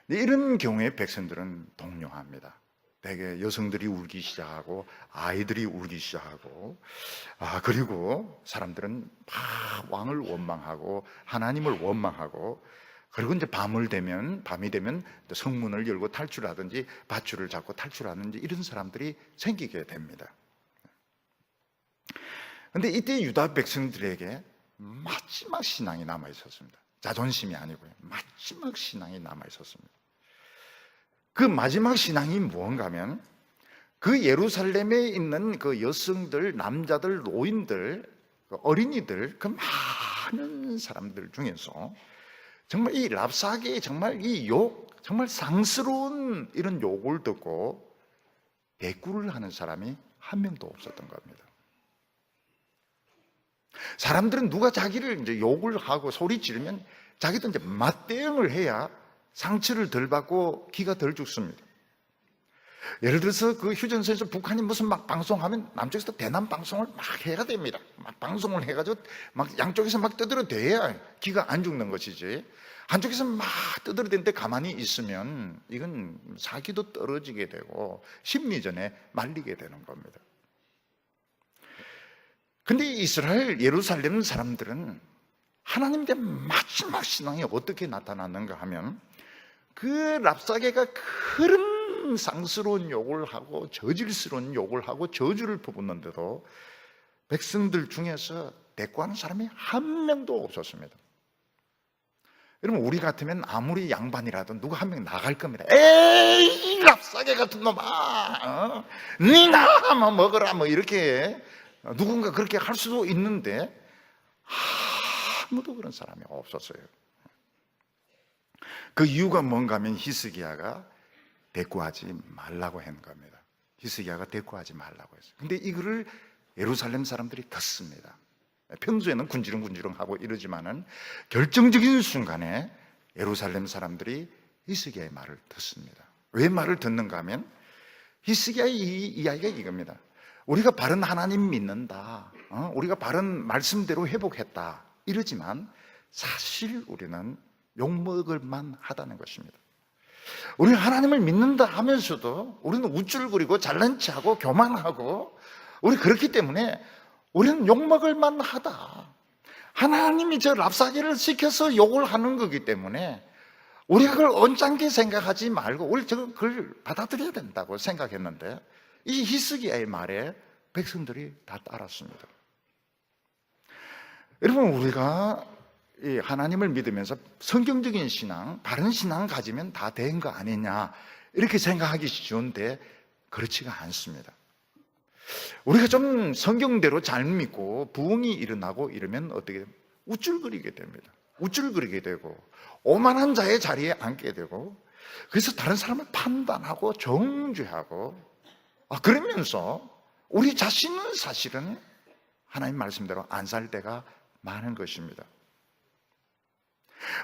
이런 경우에 백성들은 동요합니다. 대개 여성들이 울기 시작하고 아이들이 울기 시작하고, 그리고 사람들은 왕을 원망하고 하나님을 원망하고, 그리고 이제 밤이 되면 성문을 열고 탈출하든지 밧줄을 잡고 탈출하든지 이런 사람들이 생기게 됩니다. 그런데 이때 유다 백성들에게 마지막 신앙이 남아 있었습니다. 자존심이 아니고요, 마지막 신앙이 남아 있었습니다. 그 마지막 신앙이 무언가 하면 그 예루살렘에 있는 그 여성들, 남자들, 노인들, 어린이들, 그 많은 사람들 중에서 정말 이 랍사게의 정말 이 욕, 정말 상스러운 이런 욕을 듣고 대꾸를 하는 사람이 한 명도 없었던 겁니다. 사람들은 누가 자기를 이제 욕을 하고 소리 지르면 자기도 이제 맞대응을 해야 상처를 덜 받고 기가 덜 죽습니다. 예를 들어서 그 휴전선에서 북한이 무슨 막 방송하면 남쪽에서 대남 방송을 막 해야 됩니다. 막 방송을 해가지고 막 양쪽에서 막 떠들어대야 기가 안 죽는 것이지, 한쪽에서 막 떠들어대는데 가만히 있으면 이건 사기도 떨어지게 되고 심리전에 말리게 되는 겁니다. 근데 이스라엘 예루살렘 사람들은 하나님께 마지막 신앙이 어떻게 나타났는가 하면, 그 랍사게가 그런 상스러운 욕을 하고 저질스러운 욕을 하고 저주를 퍼붓는데도 백성들 중에서 대꾸하는 사람이 한 명도 없었습니다. 여러분, 우리 같으면 아무리 양반이라도 누가 한 명 나갈 겁니다. 에이, 랍사게 같은 놈아, 니나 한번 먹어라, 뭐 이렇게 누군가 그렇게 할 수도 있는데 아무도 그런 사람이 없었어요. 그 이유가 뭔가 하면 히스기야가 대꾸하지 말라고 한 겁니다. 히스기야가 대꾸하지 말라고 했어요. 근데 이거를 예루살렘 사람들이 듣습니다. 평소에는 군지렁군지렁하고 이러지만은 결정적인 순간에 예루살렘 사람들이 히스기야의 말을 듣습니다. 왜 말을 듣는가 하면 히스기야의 이 이야기가 이겁니다. 우리가 바른 하나님 믿는다, 우리가 바른 말씀대로 회복했다 이러지만 사실 우리는 욕먹을 만하다는 것입니다. 우리는 하나님을 믿는다 하면서도 우리는 우쭐거리고 잘난 체하고 교만하고, 우리 그렇기 때문에 우리는 욕먹을 만하다. 하나님이 저 랍사게를 시켜서 욕을 하는 거기 때문에 우리가 그걸 언짢게 생각하지 말고 우리 그걸 받아들여야 된다고 생각했는데, 이 히스기야의 말에 백성들이 다 따랐습니다. 여러분, 우리가 이 하나님을 믿으면서 성경적인 신앙, 바른 신앙 가지면 다 된 거 아니냐 이렇게 생각하기 쉬운데 그렇지가 않습니다. 우리가 좀 성경대로 잘 믿고 부흥이 일어나고 이러면 어떻게 우쭐거리게 됩니다. 우쭐거리게 되고 오만한 자의 자리에 앉게 되고, 그래서 다른 사람을 판단하고 정죄하고, 그러면서 우리 자신은 사실은 하나님 말씀대로 안 살 때가 많은 것입니다.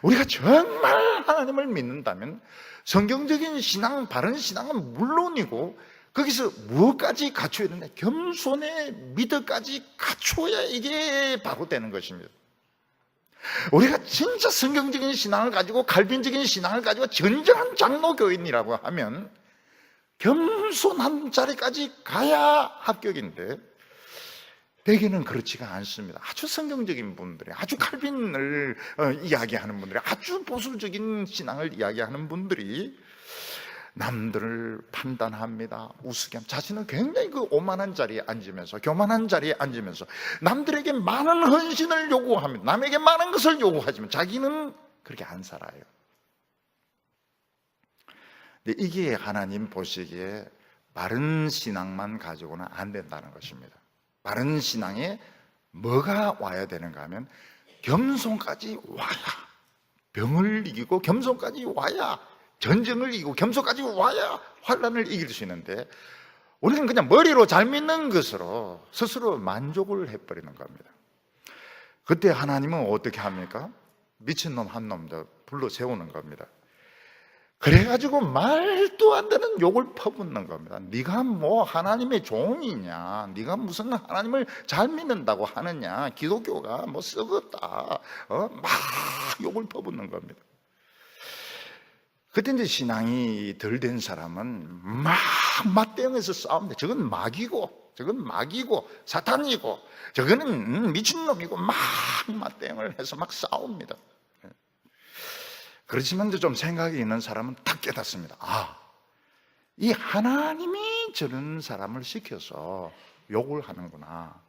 우리가 정말 하나님을 믿는다면 성경적인 신앙, 바른 신앙은 물론이고 거기서 무엇까지 갖춰야 되냐? 겸손의 미덕까지 갖춰야 이게 바로 되는 것입니다. 우리가 진짜 성경적인 신앙을 가지고 갈빈적인 신앙을 가지고 진정한 장로교인이라고 하면 겸손한 자리까지 가야 합격인데, 대개는 그렇지가 않습니다. 아주 성경적인 분들이, 아주 칼빈을 이야기하는 분들이, 아주 보수적인 신앙을 이야기하는 분들이 남들을 판단합니다. 우습게 자신은 굉장히 그 오만한 자리에 앉으면서, 교만한 자리에 앉으면서 남들에게 많은 헌신을 요구하면, 남에게 많은 것을 요구하지만 자기는 그렇게 안 살아요. 근데 이게 하나님 보시기에 바른 신앙만 가지고는 안 된다는 것입니다. 바른 신앙에 뭐가 와야 되는가 하면 겸손까지 와야, 병을 이기고 겸손까지 와야, 전쟁을 이기고 겸손까지 와야 환난을 이길 수 있는데, 우리는 그냥 머리로 잘 믿는 것으로 스스로 만족을 해버리는 겁니다. 그때 하나님은 어떻게 합니까? 미친놈 한 놈도 불러 세우는 겁니다. 그래가지고 말도 안 되는 욕을 퍼붓는 겁니다. 네가 뭐 하나님의 종이냐, 네가 무슨 하나님을 잘 믿는다고 하느냐, 기독교가 뭐 썩었다, 막 욕을 퍼붓는 겁니다. 그때 이제 신앙이 덜 된 사람은 막 맞대응해서 싸웁니다. 저건 마귀고, 저건 마귀고 사탄이고, 저거는 미친놈이고, 막 맞대응을 해서 막 싸웁니다. 그렇지만 이제 좀 생각이 있는 사람은 딱 깨닫습니다. 이 하나님이 저런 사람을 시켜서 욕을 하는구나.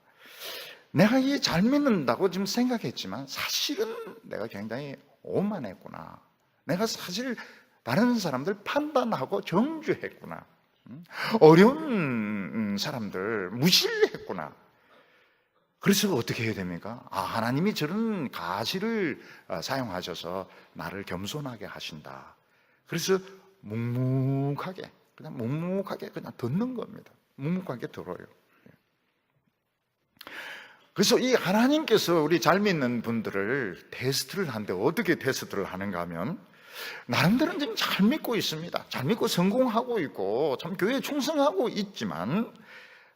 내가 이게 잘 믿는다고 지금 생각했지만 사실은 내가 굉장히 오만했구나. 내가 사실 다른 사람들 판단하고 정죄했구나. 어려운 사람들 무시를 했구나. 그래서 어떻게 해야 됩니까? 하나님이 저런 가시를 사용하셔서 나를 겸손하게 하신다. 그래서 묵묵하게 그냥 듣는 겁니다. 묵묵하게 들어요. 그래서 이 하나님께서 우리 잘 믿는 분들을 테스트를 하는데, 어떻게 테스트를 하는가 하면, 나름대로 지금 잘 믿고 있습니다. 잘 믿고 성공하고 있고 참 교회에 충성하고 있지만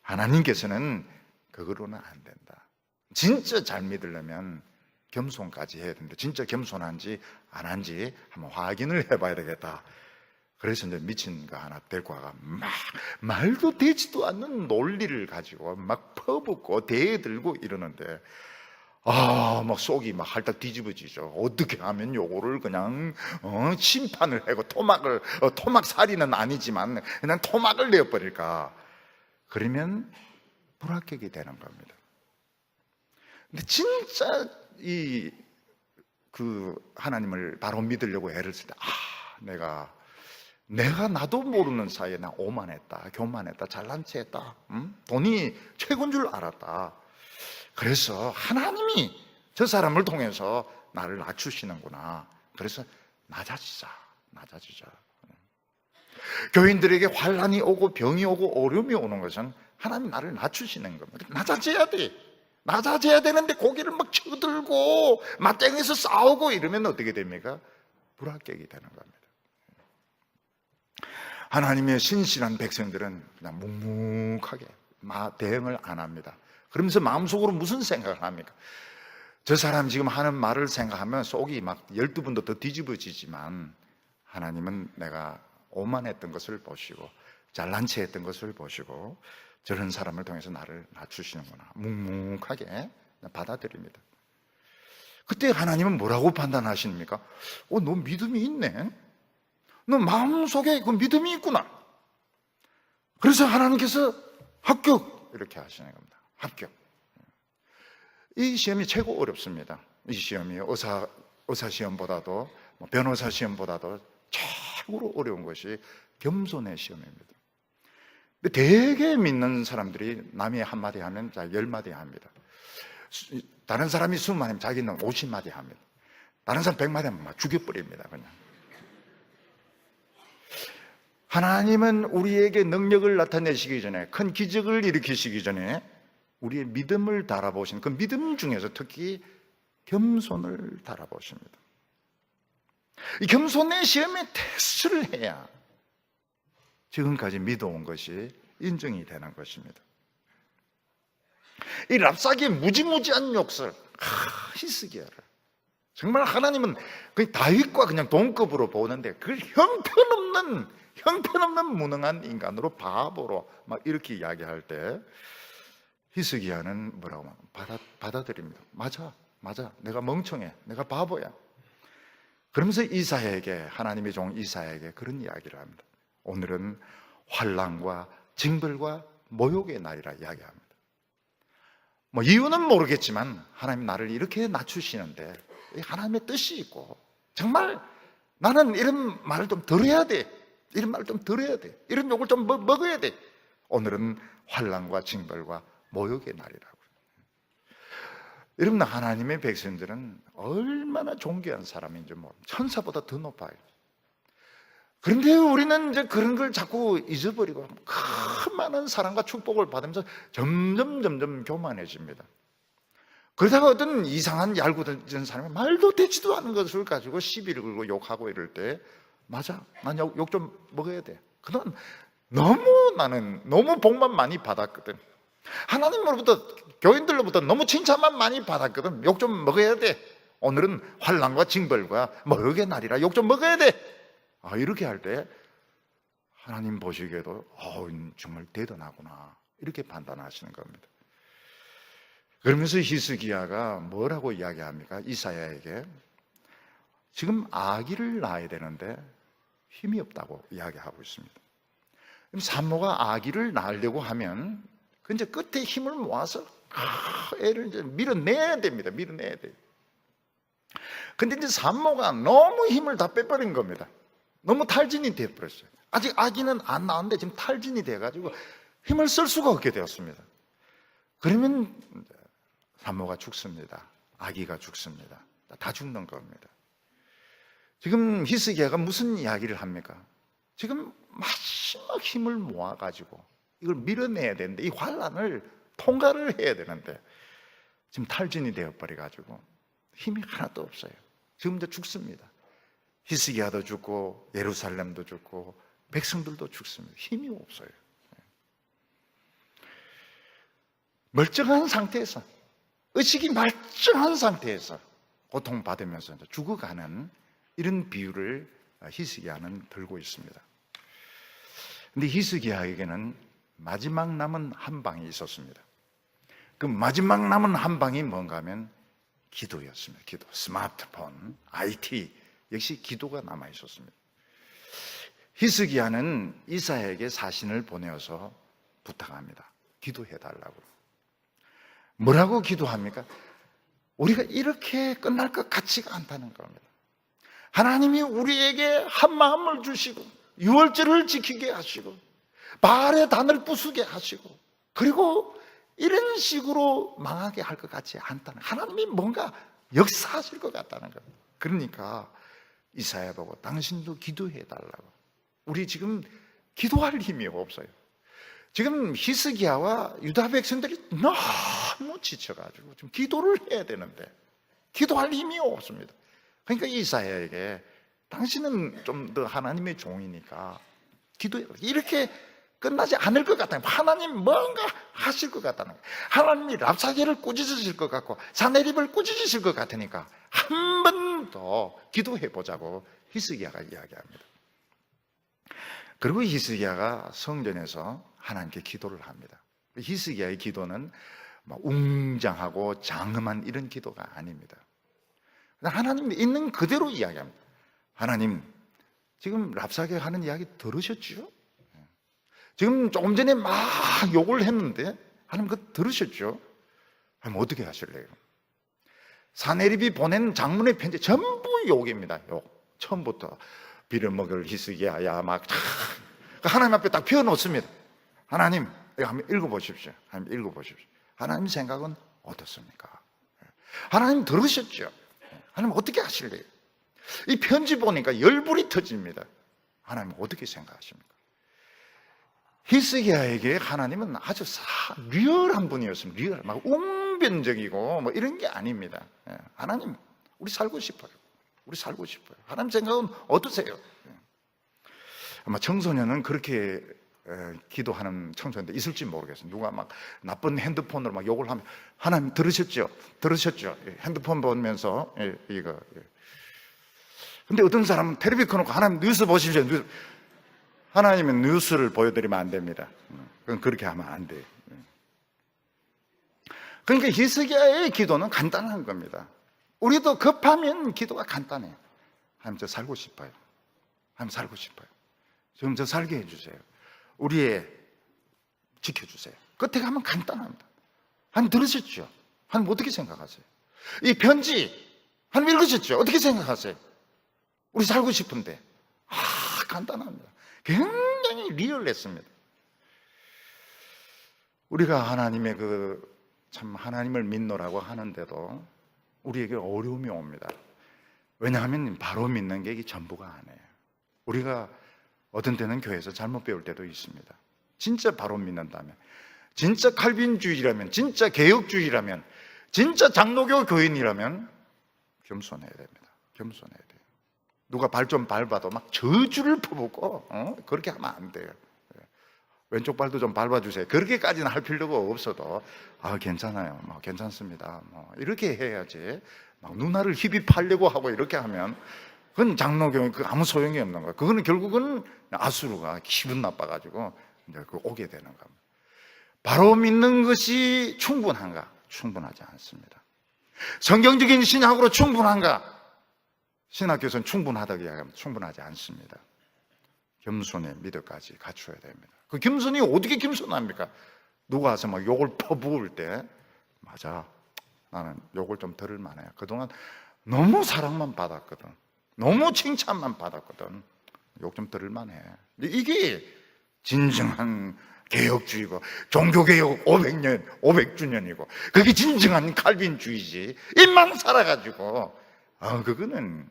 하나님께서는 그거로는 안 된다. 진짜 잘 믿으려면 겸손까지 해야 된다. 진짜 겸손한지 안 한지 한번 확인을 해봐야 되겠다. 그래서 이제 미친 거 하나 데리고 와가 막 말도 되지도 않는 논리를 가지고 막 퍼붓고 대들고 이러는데, 막 속이 막 할딱 뒤집어지죠. 어떻게 하면 요거를 그냥 심판을 하고 토막살이는 아니지만 그냥 토막을 내어버릴까? 그러면 불합격이 되는 겁니다. 근데 진짜 하나님을 바로 믿으려고 애를 쓸 때, 내가 나도 모르는 사이에 나 오만했다, 교만했다, 잘난 체했다, 돈이 최고인 줄 알았다. 그래서 하나님이 저 사람을 통해서 나를 낮추시는구나. 그래서 낮아지자. 교인들에게 환난이 오고 병이 오고 어려움이 오는 것은 하나님 나를 낮추시는 겁니다. 낮아져야 돼. 낮아져야 되는데 고개를 막 쳐들고 맞짱에서 싸우고 이러면 어떻게 됩니까? 불합격이 되는 겁니다. 하나님의 신실한 백성들은 그냥 묵묵하게 대응을 안 합니다. 그러면서 마음속으로 무슨 생각을 합니까? 저 사람 지금 하는 말을 생각하면 속이 막 12번도 더 뒤집어지지만, 하나님은 내가 오만했던 것을 보시고 잘난 체 했던 것을 보시고 저런 사람을 통해서 나를 낮추시는구나. 묵묵하게 받아들입니다. 그때 하나님은 뭐라고 판단하십니까? 너 믿음이 있네. 너 마음속에 그 믿음이 있구나. 그래서 하나님께서 합격 이렇게 하시는 겁니다. 합격. 이 시험이 최고 어렵습니다. 이 시험이 의사 시험보다도 변호사 시험보다도 최고로 어려운 것이 겸손의 시험입니다. 되게 믿는 사람들이 남이 한마디 하면 자 10마디 합니다. 다른 사람이 20마디 하면 자기는 50마디 합니다. 다른 사람 100마디 하면 막 죽여버립니다. 그냥. 하나님은 우리에게 능력을 나타내시기 전에, 큰 기적을 일으키시기 전에 우리의 믿음을 달아보신, 그 믿음 중에서 특히 겸손을 달아보십니다. 이 겸손의 시험에 테스트를 해야 지금까지 믿어온 것이 인정이 되는 것입니다. 이 랍사기의 무지무지한 욕설, 히스기야를 정말 하나님은 그 다윗과 그냥 동급으로 보는데 그걸 형편없는 무능한 인간으로, 바보로 막 이렇게 이야기할 때 히스기야는 뭐라고 받아들입니다. 맞아, 내가 멍청해, 내가 바보야. 그러면서 이사야에게, 하나님의 종 이사야에게 그런 이야기를 합니다. 오늘은 환난과 징벌과 모욕의 날이라 이야기합니다. 뭐 이유는 모르겠지만 하나님 나를 이렇게 낮추시는데 하나님의 뜻이 있고, 정말 나는 이런 말을 좀 들어야 돼, 이런 말을 좀 들어야 돼, 이런 욕을 좀 먹어야 돼. 오늘은 환난과 징벌과 모욕의 날이라고. 여러분, 하나님의 백성들은 얼마나 존귀한 사람인지 모릅니다. 천사보다 더 높아요. 그런데 우리는 이제 그런 걸 자꾸 잊어버리고 큰 많은 사랑과 축복을 받으면서 점점 교만해집니다. 그러다가 어떤 이상한 얄궂은 사람이 말도 되지도 않은 것을 가지고 시비를 걸고 욕하고 이럴 때, 맞아, 난 욕 좀 먹어야 돼. 그동안 나는 너무 복만 많이 받았거든. 하나님으로부터, 교인들로부터 너무 칭찬만 많이 받았거든. 욕 좀 먹어야 돼. 오늘은 환난과 징벌과 모욕의 날이라 욕 좀 먹어야 돼. 이렇게 할 때 하나님 보시기에도 정말 대단하구나, 이렇게 판단하시는 겁니다. 그러면서 히스기야가 뭐라고 이야기합니까? 이사야에게 지금 아기를 낳아야 되는데 힘이 없다고 이야기하고 있습니다. 산모가 아기를 낳으려고 하면 이제 끝에 힘을 모아서 애를 이제 밀어내야 됩니다. 밀어내야 돼요. 근데 이제 산모가 너무 힘을 다 빼버린 겁니다. 너무 탈진이 되어버렸어요. 아직 아기는 안 나왔는데 지금 탈진이 돼가지고 힘을 쓸 수가 없게 되었습니다. 그러면 산모가 죽습니다. 아기가 죽습니다. 다 죽는 겁니다. 지금 히스기야가 무슨 이야기를 합니까? 지금 마지막 힘을 모아가지고 이걸 밀어내야 되는데, 이 환난을 통과를 해야 되는데 지금 탈진이 되어버려가지고 힘이 하나도 없어요. 지금 이제 죽습니다. 히스기야도 죽고 예루살렘도 죽고 백성들도 죽습니다. 힘이 없어요. 멀쩡한 상태에서, 의식이 멀쩡한 상태에서 고통받으면서 죽어가는 이런 비유를 히스기야는 들고 있습니다. 근데 히스기야에게는 마지막 남은 한 방이 있었습니다. 그 마지막 남은 한 방이 뭔가 하면 기도였습니다. 기도, 스마트폰, IT, 역시 기도가 남아 있었습니다. 히스기야는 이사야에게 사신을 보내어서 부탁합니다. 기도해달라고. 뭐라고 기도합니까? 우리가 이렇게 끝날 것 같지가 않다는 겁니다. 하나님이 우리에게 한 마음을 주시고 유월절을 지키게 하시고 바알의 단을 부수게 하시고, 그리고 이런 식으로 망하게 할 것 같지 않다는, 하나님이 뭔가 역사하실 것 같다는 겁니다. 그러니까 이사야 보고 당신도 기도해달라고. 우리 지금 기도할 힘이 없어요. 지금 히스기야와 유다 백성들이 너무 지쳐가지고 지금 기도를 해야 되는데 기도할 힘이 없습니다. 그러니까 이사야에게 당신은 좀 더 하나님의 종이니까 기도해. 이렇게 끝나지 않을 것 같아요. 하나님 뭔가 하실 것 같다는 거예요. 하나님이 랍사게를 꾸짖으실 것 같고 사네립을 꾸짖으실 것 같으니까 한 번 더 기도해 보자고 히스기야가 이야기합니다. 그리고 히스기야가 성전에서 하나님께 기도를 합니다. 히스기야의 기도는 웅장하고 장엄한 이런 기도가 아닙니다. 하나님 있는 그대로 이야기합니다. 하나님, 지금 랍사게 하는 이야기 들으셨죠? 지금 조금 전에 막 욕을 했는데 하나님 그거 들으셨죠? 하나님 어떻게 하실래요? 사네립이 보낸 장문의 편지 전부 욕입니다. 욕. 처음부터 빌어먹을 히스기야야 막 하나님 앞에 딱 펴놓습니다. 하나님, 이거 한번 읽어보십시오. 한번 읽어보십시오. 하나님 생각은 어떻습니까? 하나님 들으셨죠? 하나님 어떻게 하실래요? 이 편지 보니까 열불이 터집니다. 하나님 어떻게 생각하십니까? 히스기야에게 하나님은 아주 리얼한 분이었습니다. 리얼, 막 웅변적이고 뭐 이런 게 아닙니다. 하나님, 우리 살고 싶어요. 우리 살고 싶어요. 하나님 생각은 어떠세요? 아마 청소년은 그렇게 기도하는 청소년들 있을지 모르겠어요. 누가 막 나쁜 핸드폰으로 막 욕을 하면 하나님 들으셨죠? 들으셨죠? 핸드폰 보면서 이거. 근데 어떤 사람은 텔레비 켜놓고 하나님 뉴스 보십시오. 하나님은 뉴스를 보여드리면 안 됩니다. 그건 그렇게 하면 안 돼요. 그러니까 히스기야의 기도는 간단한 겁니다. 우리도 급하면 기도가 간단해요. 하나님 저 살고 싶어요. 하나님 살고 싶어요. 지금 저 살게 해주세요. 우리의 지켜주세요. 끝에 가면 간단합니다. 하나님 들으셨죠? 하나님 어떻게 생각하세요? 이 편지 하나님 읽으셨죠? 어떻게 생각하세요? 우리 살고 싶은데 간단합니다. 굉장히 리얼했습니다. 우리가 하나님의 참 하나님을 믿노라고 하는데도 우리에게 어려움이 옵니다. 왜냐하면 바로 믿는 게 이게 전부가 아니에요. 우리가 어떤 때는 교회에서 잘못 배울 때도 있습니다. 진짜 바로 믿는다면, 진짜 칼빈주의라면, 진짜 개혁주의라면, 진짜 장로교 교인이라면 겸손해야 됩니다. 겸손해야 돼요. 누가 발 좀 밟아도 막 저주를 퍼붓고 그렇게 하면 안 돼요. 왼쪽 발도 좀 밟아주세요. 그렇게까지는 할 필요가 없어도 괜찮아요. 뭐 괜찮습니다. 뭐 이렇게 해야지. 막 누나를 힙입하려고 하고 이렇게 하면 그건 장로교 아무 소용이 없는 거예요. 그거는 결국은 아수르가 기분 나빠가지고 이제 오게 되는 겁니다. 바로 믿는 것이 충분한가? 충분하지 않습니다. 성경적인 신학으로 충분한가? 신학교에서는 충분하다고 이야기하면 충분하지 않습니다. 겸손의 미덕까지 갖추어야 됩니다. 그 겸손이 어떻게 겸손합니까? 누가 와서 막 욕을 퍼부을 때 맞아, 나는 욕을 좀 들을 만해요. 그동안 너무 사랑만 받았거든, 너무 칭찬만 받았거든, 욕 좀 들을 만해. 이게 진정한 개혁주의고 종교개혁 500주년이고 그게 진정한 칼빈주의지. 입만 살아가지고 그거는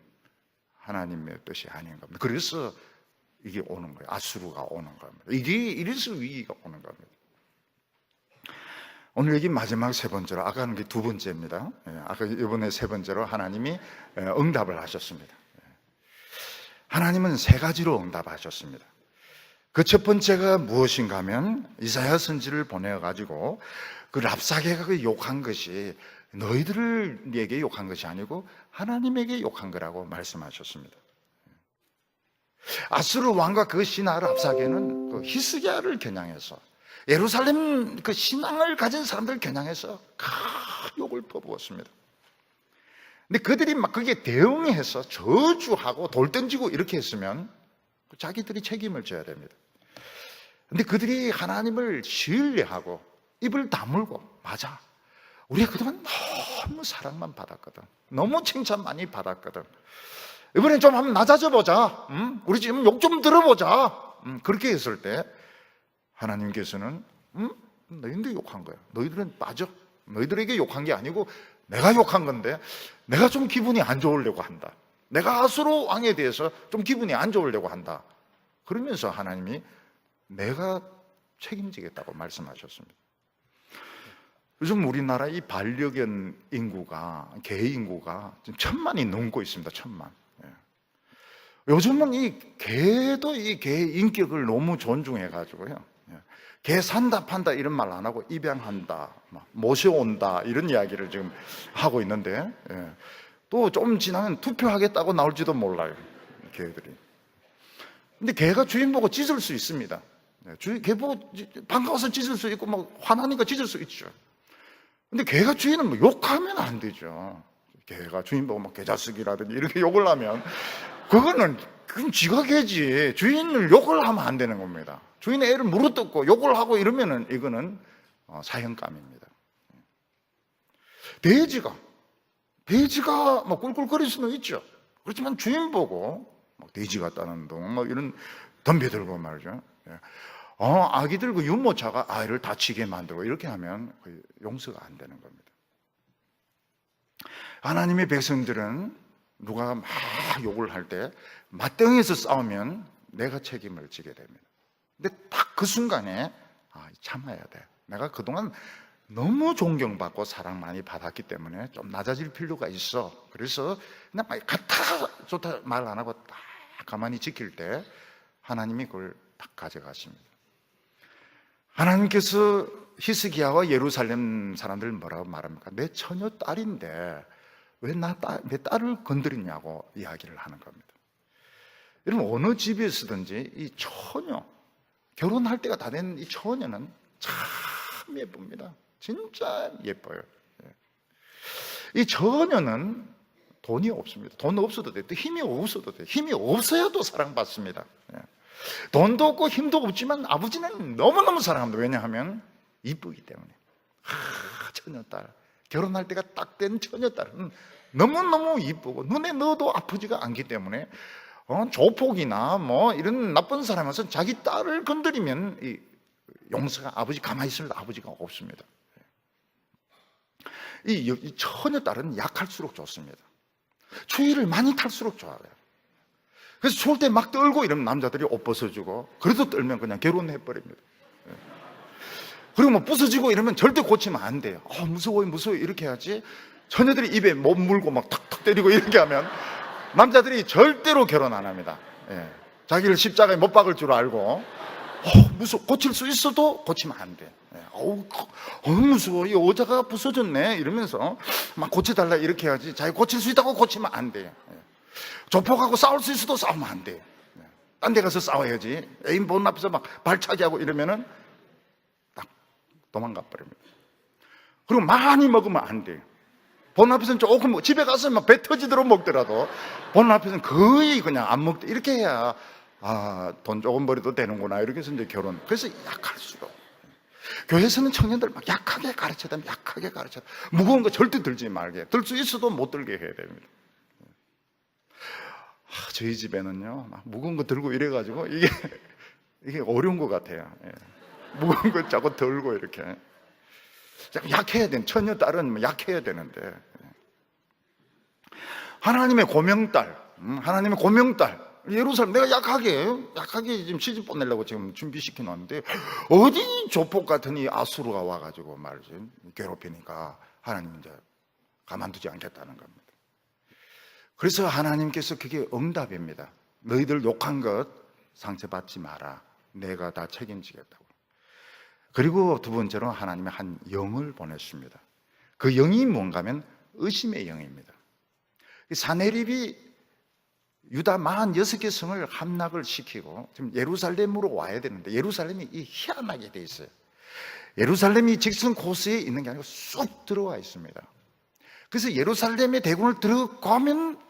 하나님의 뜻이 아닌 겁니다. 그래서 이게 오는 거예요. 아수르가 오는 겁니다. 이래서 위기가 오는 겁니다. 오늘 여기 마지막 세 번째로, 아까는 게 두 번째입니다. 아까 이번에 세 번째로 하나님이 응답을 하셨습니다. 하나님은 세 가지로 응답하셨습니다. 그 첫 번째가 무엇인가 하면 이사야 선지를 보내가지고 그 랍사게가 욕한 것이 너희들에게 욕한 것이 아니고 하나님에게 욕한 거라고 말씀하셨습니다. 아수르 왕과 그 신하 랍사게는 그 히스기야를 겨냥해서 예루살렘 그 신앙을 가진 사람들을 겨냥해서 욕을 퍼부었습니다. 근데 그들이 막 거기에 대응해서 저주하고 돌 던지고 이렇게 했으면 자기들이 책임을 져야 됩니다. 근데 그들이 하나님을 신뢰하고 입을 다물고 맞아, 우리가 그동안 너무 사랑만 받았거든, 너무 칭찬 많이 받았거든, 이번엔 좀 한번 낮아져 보자, 우리 지금 욕 좀 들어보자, 그렇게 했을 때 하나님께서는 너희들 욕한 거야. 너희들은 빠져. 너희들에게 욕한 게 아니고 내가 욕한 건데 내가 좀 기분이 안 좋으려고 한다. 내가 아수르 왕에 대해서 좀 기분이 안 좋으려고 한다. 그러면서 하나님이 내가 책임지겠다고 말씀하셨습니다. 요즘 우리나라 이 반려견 인구가, 개 인구가 지금 1,000만이 넘고 있습니다. 1,000만. 요즘은 이 개도 이 개 인격을 너무 존중해가지고요. 개 산다 판다 이런 말 안 하고 입양한다, 모셔온다 이런 이야기를 지금 하고 있는데 또 좀 지나면 투표하겠다고 나올지도 몰라요, 개들이. 근데 개가 주인 보고 짖을 수 있습니다. 개 보고 반가워서 짖을 수 있고 막 화나니까 짖을 수 있죠. 근데 개가 주인은 뭐 욕하면 안 되죠. 개가 주인 보고 막 개자식이라든지 이렇게 욕을 하면 그건 쥐가 개지, 주인을 욕을 하면 안 되는 겁니다. 주인의 애를 물어뜯고 욕을 하고 이러면은 이거는 사형감입니다. 돼지가 막 꿀꿀거릴 수는 있죠. 그렇지만 주인 보고 막 돼지 같다는 둥 막 이런 덤벼들고 말이죠. 아기들 그 유모차가 아이를 다치게 만들고 이렇게 하면 용서가 안 되는 겁니다. 하나님의 백성들은 누가 막 욕을 할 때 맞덩이에서 싸우면 내가 책임을 지게 됩니다. 근데 딱 그 순간에 참아야 돼. 내가 그동안 너무 존경받고 사랑 많이 받았기 때문에 좀 낮아질 필요가 있어. 그래서 그냥 같아 좋다 말 안 하고 딱 가만히 지킬 때 하나님이 그걸 딱 가져가십니다. 하나님께서 히스기야와 예루살렘 사람들 뭐라고 말합니까? 내 처녀 딸인데 왜 내 딸을 건드리냐고 이야기를 하는 겁니다. 여러분, 어느 집에서든지 이 처녀, 결혼할 때가 다 된 이 처녀는 참 예쁩니다. 진짜 예뻐요. 이 처녀는 돈이 없습니다. 돈 없어도 돼. 또 힘이 없어도 돼. 힘이 없어야도 사랑받습니다. 돈도 없고 힘도 없지만 아버지는 너무너무 사랑합니다. 왜냐하면 이쁘기 때문에. 처녀딸, 결혼할 때가 딱 된 처녀딸은 너무너무 이쁘고 눈에 넣어도 아프지가 않기 때문에 조폭이나 뭐 이런 나쁜 사람에서 자기 딸을 건드리면 이 용서가, 아버지 가만히 있을 아버지가 없습니다. 이 처녀딸은 약할수록 좋습니다. 추위를 많이 탈수록 좋아요. 그래서 추울 때 막 떨고 이러면 남자들이 옷 벗어주고, 그래도 떨면 그냥 결혼해버립니다. 그리고 뭐 부서지고 이러면 절대 고치면 안 돼요. 무서워요, 무서워요. 이렇게 해야지. 처녀들이 입에 못 물고 막 탁탁 때리고 이렇게 하면 남자들이 절대로 결혼 안 합니다. 자기를 십자가에 못 박을 줄 알고, 무서워. 고칠 수 있어도 고치면 안 돼. 무서워. 이 의자가 부서졌네. 이러면서 막 고쳐달라 이렇게 해야지. 자기 고칠 수 있다고 고치면 안 돼. 조폭하고 싸울 수 있어도 싸우면 안 돼. 딴 데 가서 싸워야지. 애인 본 앞에서 막 발차기 하고 이러면은 딱 도망가 버립니다. 그리고 많이 먹으면 안 돼. 본 앞에서는 조금, 집에 가서 막 배 터지도록 먹더라도 본 앞에서는 거의 그냥 안 먹대. 이렇게 해야 돈 조금 버려도 되는구나. 이렇게 해서 이제 결혼. 그래서 약할수록. 교회에서는 청년들 막 약하게 가르쳐야 됩니다. 약하게 가르쳐야 됩니다. 무거운 거 절대 들지 말게. 들 수 있어도 못 들게 해야 됩니다. 저희 집에는요, 막 무거운 거 들고 이래가지고 이게 어려운 것 같아요. 무거운 거 자꾸 들고 이렇게. 약해야 되는, 처녀 딸은 약해야 되는데. 하나님의 고명딸, 하나님의 고명딸, 예루살렘, 내가 약하게 지금 시집 보내려고 지금 준비시켜 놨는데, 어디 조폭 같은 이 아수르가 와가지고 말이지, 괴롭히니까 하나님 이제 가만두지 않겠다는 겁니다. 그래서 하나님께서 그게 응답입니다. 너희들 욕한 것 상처받지 마라. 내가 다 책임지겠다고. 그리고 두 번째로 하나님의 한 영을 보냈습니다. 그 영이 뭔가 하면 의심의 영입니다. 사네립이 유다 46개 성을 함락을 시키고 지금 예루살렘으로 와야 되는데, 예루살렘이 희한하게 돼 있어요. 예루살렘이 직선 코스에 있는 게 아니고 쑥 들어와 있습니다. 그래서 예루살렘의 대군을 들어가면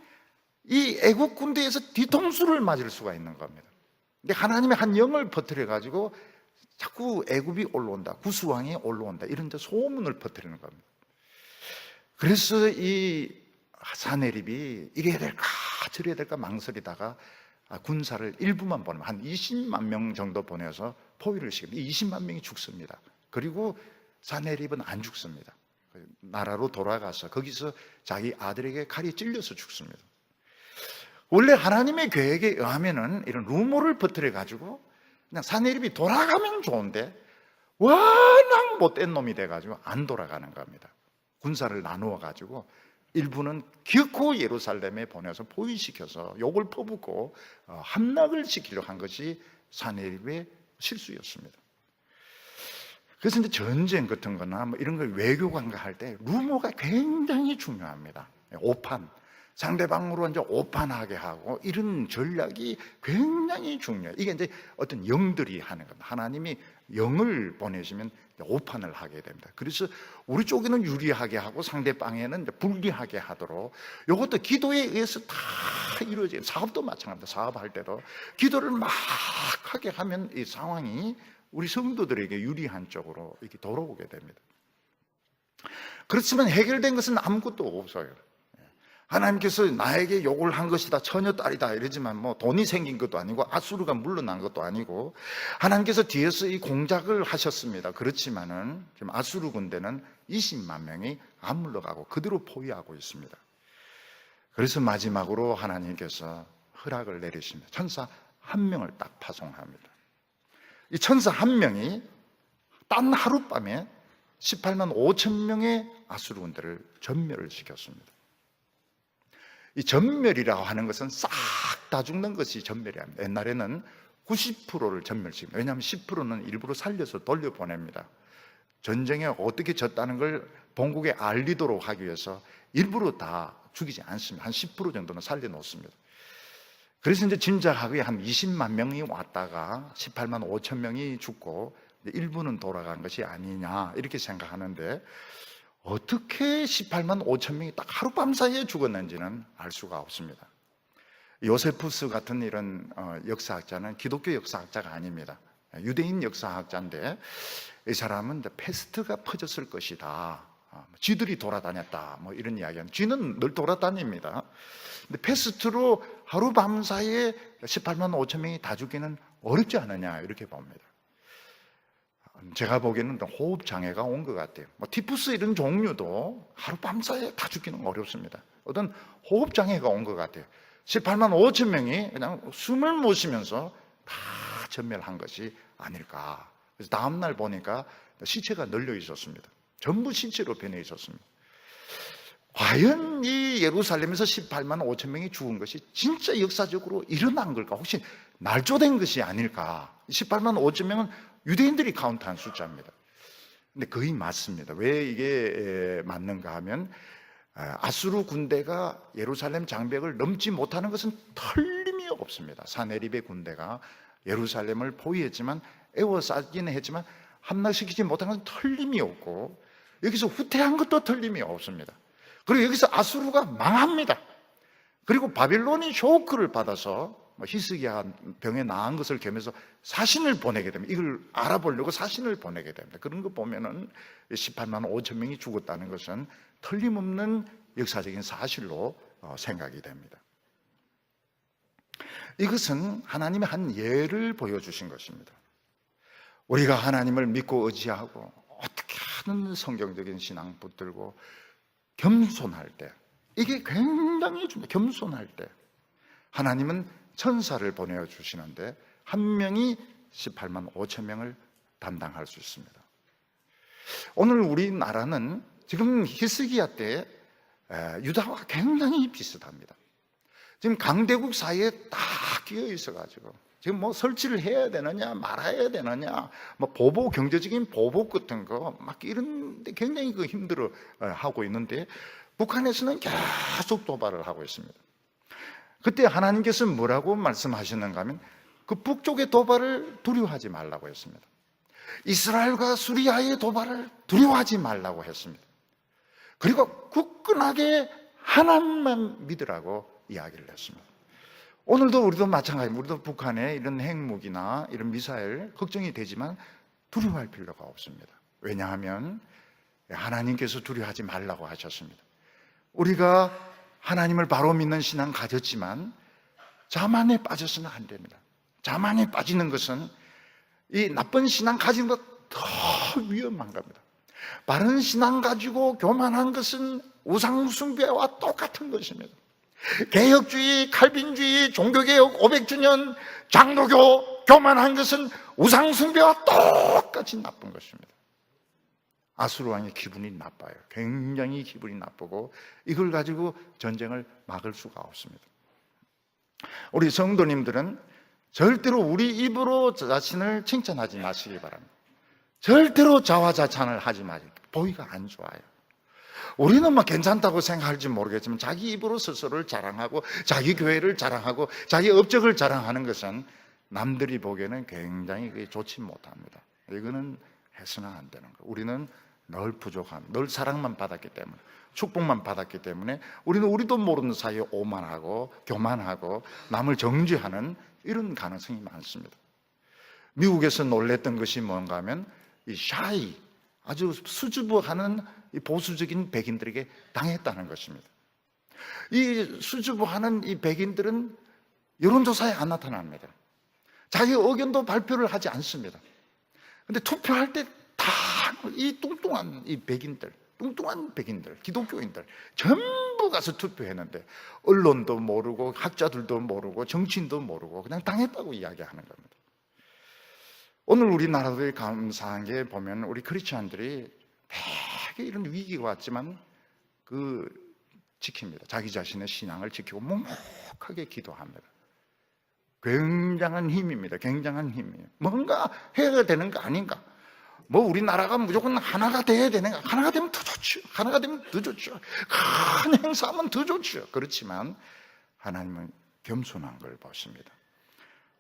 이 애국 군대에서 뒤통수를 맞을 수가 있는 겁니다. 근데 하나님의 한 영을 퍼뜨려 가지고 자꾸 애굽이 올라온다, 구스왕이 올라온다, 이런 데 소문을 퍼뜨리는 겁니다. 그래서 이 사네립이 이래야 될까 저래야 될까 망설이다가 군사를 일부만 보내면 한 20만 명 정도 보내서 포위를 시킵니다. 20만 명이 죽습니다. 그리고 사네립은 안 죽습니다. 나라로 돌아가서 거기서 자기 아들에게 칼이 찔려서 죽습니다. 원래 하나님의 계획에 의하면은 이런 루머를 퍼뜨려 가지고 그냥 사네립이 돌아가면 좋은데 워낙 못된 놈이 돼가지고 안 돌아가는 겁니다. 군사를 나누어 가지고 일부는 기어코 예루살렘에 보내서 포위시켜서 욕을 퍼붓고 함락을 시키려고 한 것이 사네립의 실수였습니다. 그래서 이제 전쟁 같은 거나 뭐 이런 걸 외교관과 할 때 루머가 굉장히 중요합니다. 오판, 상대방으로 이제 오판하게 하고 이런 전략이 굉장히 중요해요. 이게 이제 어떤 영들이 하는 겁니다. 하나님이 영을 보내시면 오판을 하게 됩니다. 그래서 우리 쪽에는 유리하게 하고 상대방에는 이제 불리하게 하도록, 이것도 기도에 의해서 다 이루어져요. 사업도 마찬가지입니다. 사업할 때도 기도를 막 하게 하면 이 상황이 우리 성도들에게 유리한 쪽으로 이렇게 돌아오게 됩니다. 그렇지만 해결된 것은 아무것도 없어요. 하나님께서 나에게 욕을 한 것이다, 처녀딸이다 이러지만 뭐 돈이 생긴 것도 아니고 아수르가 물러난 것도 아니고 하나님께서 뒤에서 이 공작을 하셨습니다. 그렇지만은 지금 아수르 군대는 20만 명이 안 물러가고 그대로 포위하고 있습니다. 그래서 마지막으로 하나님께서 허락을 내리십니다. 천사 한 명을 딱 파송합니다. 이 천사 한 명이 단 하룻밤에 18만 5천 명의 아수르 군대를 전멸을 시켰습니다. 이 전멸이라고 하는 것은 싹 다 죽는 것이 전멸이 아닙니다. 옛날에는 90%를 전멸시킵니다. 왜냐하면 10%는 일부러 살려서 돌려보냅니다. 전쟁에 어떻게 졌다는 걸 본국에 알리도록 하기 위해서 일부러 다 죽이지 않습니다. 한 10% 정도는 살려놓습니다. 그래서 이제 짐작하기에 한 20만 명이 왔다가 18만 5천 명이 죽고 일부는 돌아간 것이 아니냐 이렇게 생각하는데, 어떻게 18만 5천 명이 딱 하룻밤 사이에 죽었는지는 알 수가 없습니다. 요세푸스 같은 이런 역사학자는 기독교 역사학자가 아닙니다. 유대인 역사학자인데, 이 사람은 패스트가 퍼졌을 것이다, 쥐들이 돌아다녔다 뭐 이런 이야기는, 쥐는 늘 돌아다닙니다. 근데 패스트로 하룻밤 사이에 18만 5천 명이 다 죽기는 어렵지 않느냐 이렇게 봅니다. 제가 보기에는 호흡 장애가 온 것 같아요. 뭐 티푸스 이런 종류도 하룻밤 사이에 다 죽기는 어렵습니다. 어떤 호흡 장애가 온 것 같아요. 18만 5천 명이 그냥 숨을 못 쉬면서 다 전멸한 것이 아닐까. 그래서 다음날 보니까 시체가 널려 있었습니다. 전부 시체로 변해 있었습니다. 과연 이 예루살렘에서 18만 5천 명이 죽은 것이 진짜 역사적으로 일어난 걸까? 혹시 날조된 것이 아닐까? 18만 5천 명은 유대인들이 카운트한 숫자입니다. 근데 거의 맞습니다. 왜 이게 맞는가 하면, 아수르 군대가 예루살렘 장벽을 넘지 못하는 것은 틀림이 없습니다. 사네립의 군대가 예루살렘을 포위했지만, 에워싸기는 했지만 함락시키지 못한 것은 틀림이 없고, 여기서 후퇴한 것도 틀림이 없습니다. 그리고 여기서 아수르가 망합니다. 그리고 바빌론이 쇼크를 받아서 히스기야 병에 나은 것을 겸해서 사신을 보내게 됩니다. 이걸 알아보려고 사신을 보내게 됩니다. 그런 거 보면은 18만 5천 명이 죽었다는 것은 틀림없는 역사적인 사실로 생각이 됩니다. 이것은 하나님의 한 예를 보여주신 것입니다. 우리가 하나님을 믿고 의지하고 어떻게 하는 성경적인 신앙 붙들고 겸손할 때, 이게 굉장히 중요해요. 겸손할 때 하나님은 천사를 보내주시는데 한 명이 18만 5천 명을 담당할 수 있습니다. 오늘 우리나라는 지금 히스기야 때 유다와 굉장히 비슷합니다. 지금 강대국 사이에 딱 끼어 있어가지고 지금 뭐 설치를 해야 되느냐 말아야 되느냐, 뭐 보복, 경제적인 보복 같은 거 막 이런데 굉장히 힘들어 하고 있는데, 북한에서는 계속 도발을 하고 있습니다. 그때 하나님께서 뭐라고 말씀하시는가 하면, 그 북쪽의 도발을 두려워하지 말라고 했습니다. 이스라엘과 수리아의 도발을 두려워하지 말라고 했습니다. 그리고 굳건하게 하나님만 믿으라고 이야기를 했습니다. 오늘도 우리도 마찬가지입니다. 우리도 북한의 이런 핵무기나 이런 미사일 걱정이 되지만 두려워할 필요가 없습니다. 왜냐하면 하나님께서 두려워하지 말라고 하셨습니다. 우리가 하나님을 바로 믿는 신앙 가졌지만 자만에 빠져서는 안 됩니다. 자만에 빠지는 것은 이 나쁜 신앙 가진 것 더 위험한 겁니다. 바른 신앙 가지고 교만한 것은 우상숭배와 똑같은 것입니다. 개혁주의, 칼빈주의, 종교개혁 500주년, 장로교 교만한 것은 우상숭배와 똑같이 나쁜 것입니다. 아수르 왕의 기분이 나빠요. 굉장히 기분이 나쁘고 이걸 가지고 전쟁을 막을 수가 없습니다. 우리 성도님들은 절대로 우리 입으로 자신을 칭찬하지 마시기 바랍니다. 절대로 자화자찬을 하지 마시기 바랍니다. 보기가 안 좋아요. 우리는 막 괜찮다고 생각할지 모르겠지만 자기 입으로 스스로를 자랑하고 자기 교회를 자랑하고 자기 업적을 자랑하는 것은 남들이 보기에는 굉장히 좋지 못합니다. 이거는 해서는 안 되는 거예요. 우리는 늘 부족합니다. 늘 사랑만 받았기 때문에, 축복만 받았기 때문에 우리는 우리도 모르는 사이에 오만하고 교만하고 남을 정죄하는 이런 가능성이 많습니다. 미국에서 놀랬던 것이 뭔가 하면 이 샤이, 아주 수줍어하는 이 보수적인 백인들에게 당했다는 것입니다. 이 수줍어하는 이 백인들은 여론조사에 안 나타납니다. 자기 의견도 발표를 하지 않습니다. 근데 투표할 때 다 이 뚱뚱한 이 백인들, 뚱뚱한 백인들, 기독교인들 전부 가서 투표했는데 언론도 모르고 학자들도 모르고 정치인도 모르고 그냥 당했다고 이야기하는 겁니다. 오늘 우리나라도 감사한 게 보면 우리 크리스찬들이 되게 이런 위기가 왔지만 지킵니다. 자기 자신의 신앙을 지키고 묵묵하게 기도합니다. 굉장한 힘입니다. 굉장한 힘이에요. 뭔가 해야 되는 거 아닌가? 뭐 우리나라가 무조건 하나가 돼야 되는가? 하나가 되면 더 좋죠. 하나가 되면 더 좋죠. 큰 행사하면 더 좋죠. 그렇지만 하나님은 겸손한 걸 보십니다.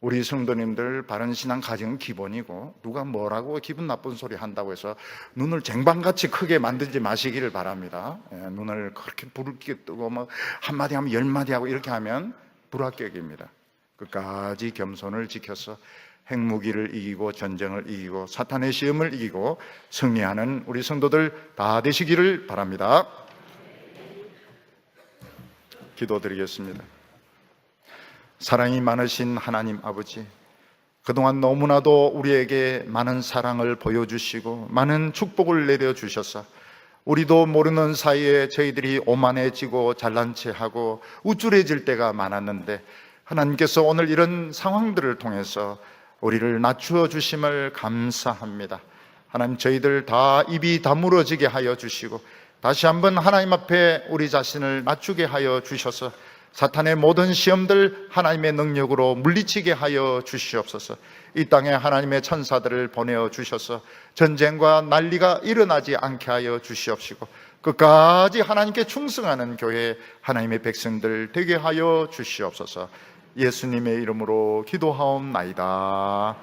우리 성도님들 바른 신앙 가정은 기본이고 누가 뭐라고 기분 나쁜 소리 한다고 해서 눈을 쟁반같이 크게 만들지 마시기를 바랍니다. 눈을 그렇게 붉게 뜨고 뭐 한마디 하면 10마디 하고 이렇게 하면 불합격입니다. 끝까지 겸손을 지켜서 핵무기를 이기고 전쟁을 이기고 사탄의 시험을 이기고 승리하는 우리 성도들 다 되시기를 바랍니다. 기도드리겠습니다. 사랑이 많으신 하나님 아버지, 그동안 너무나도 우리에게 많은 사랑을 보여주시고 많은 축복을 내려주셔서 우리도 모르는 사이에 저희들이 오만해지고 잘난 체하고 우쭐해질 때가 많았는데 하나님께서 오늘 이런 상황들을 통해서 우리를 낮추어 주심을 감사합니다. 하나님, 저희들 다 입이 다물어지게 하여 주시고 다시 한번 하나님 앞에 우리 자신을 낮추게 하여 주셔서 사탄의 모든 시험들 하나님의 능력으로 물리치게 하여 주시옵소서. 이 땅에 하나님의 천사들을 보내어 주셔서 전쟁과 난리가 일어나지 않게 하여 주시옵시고 끝까지 하나님께 충성하는 교회 하나님의 백성들 되게 하여 주시옵소서. 예수님의 이름으로 기도하옵나이다.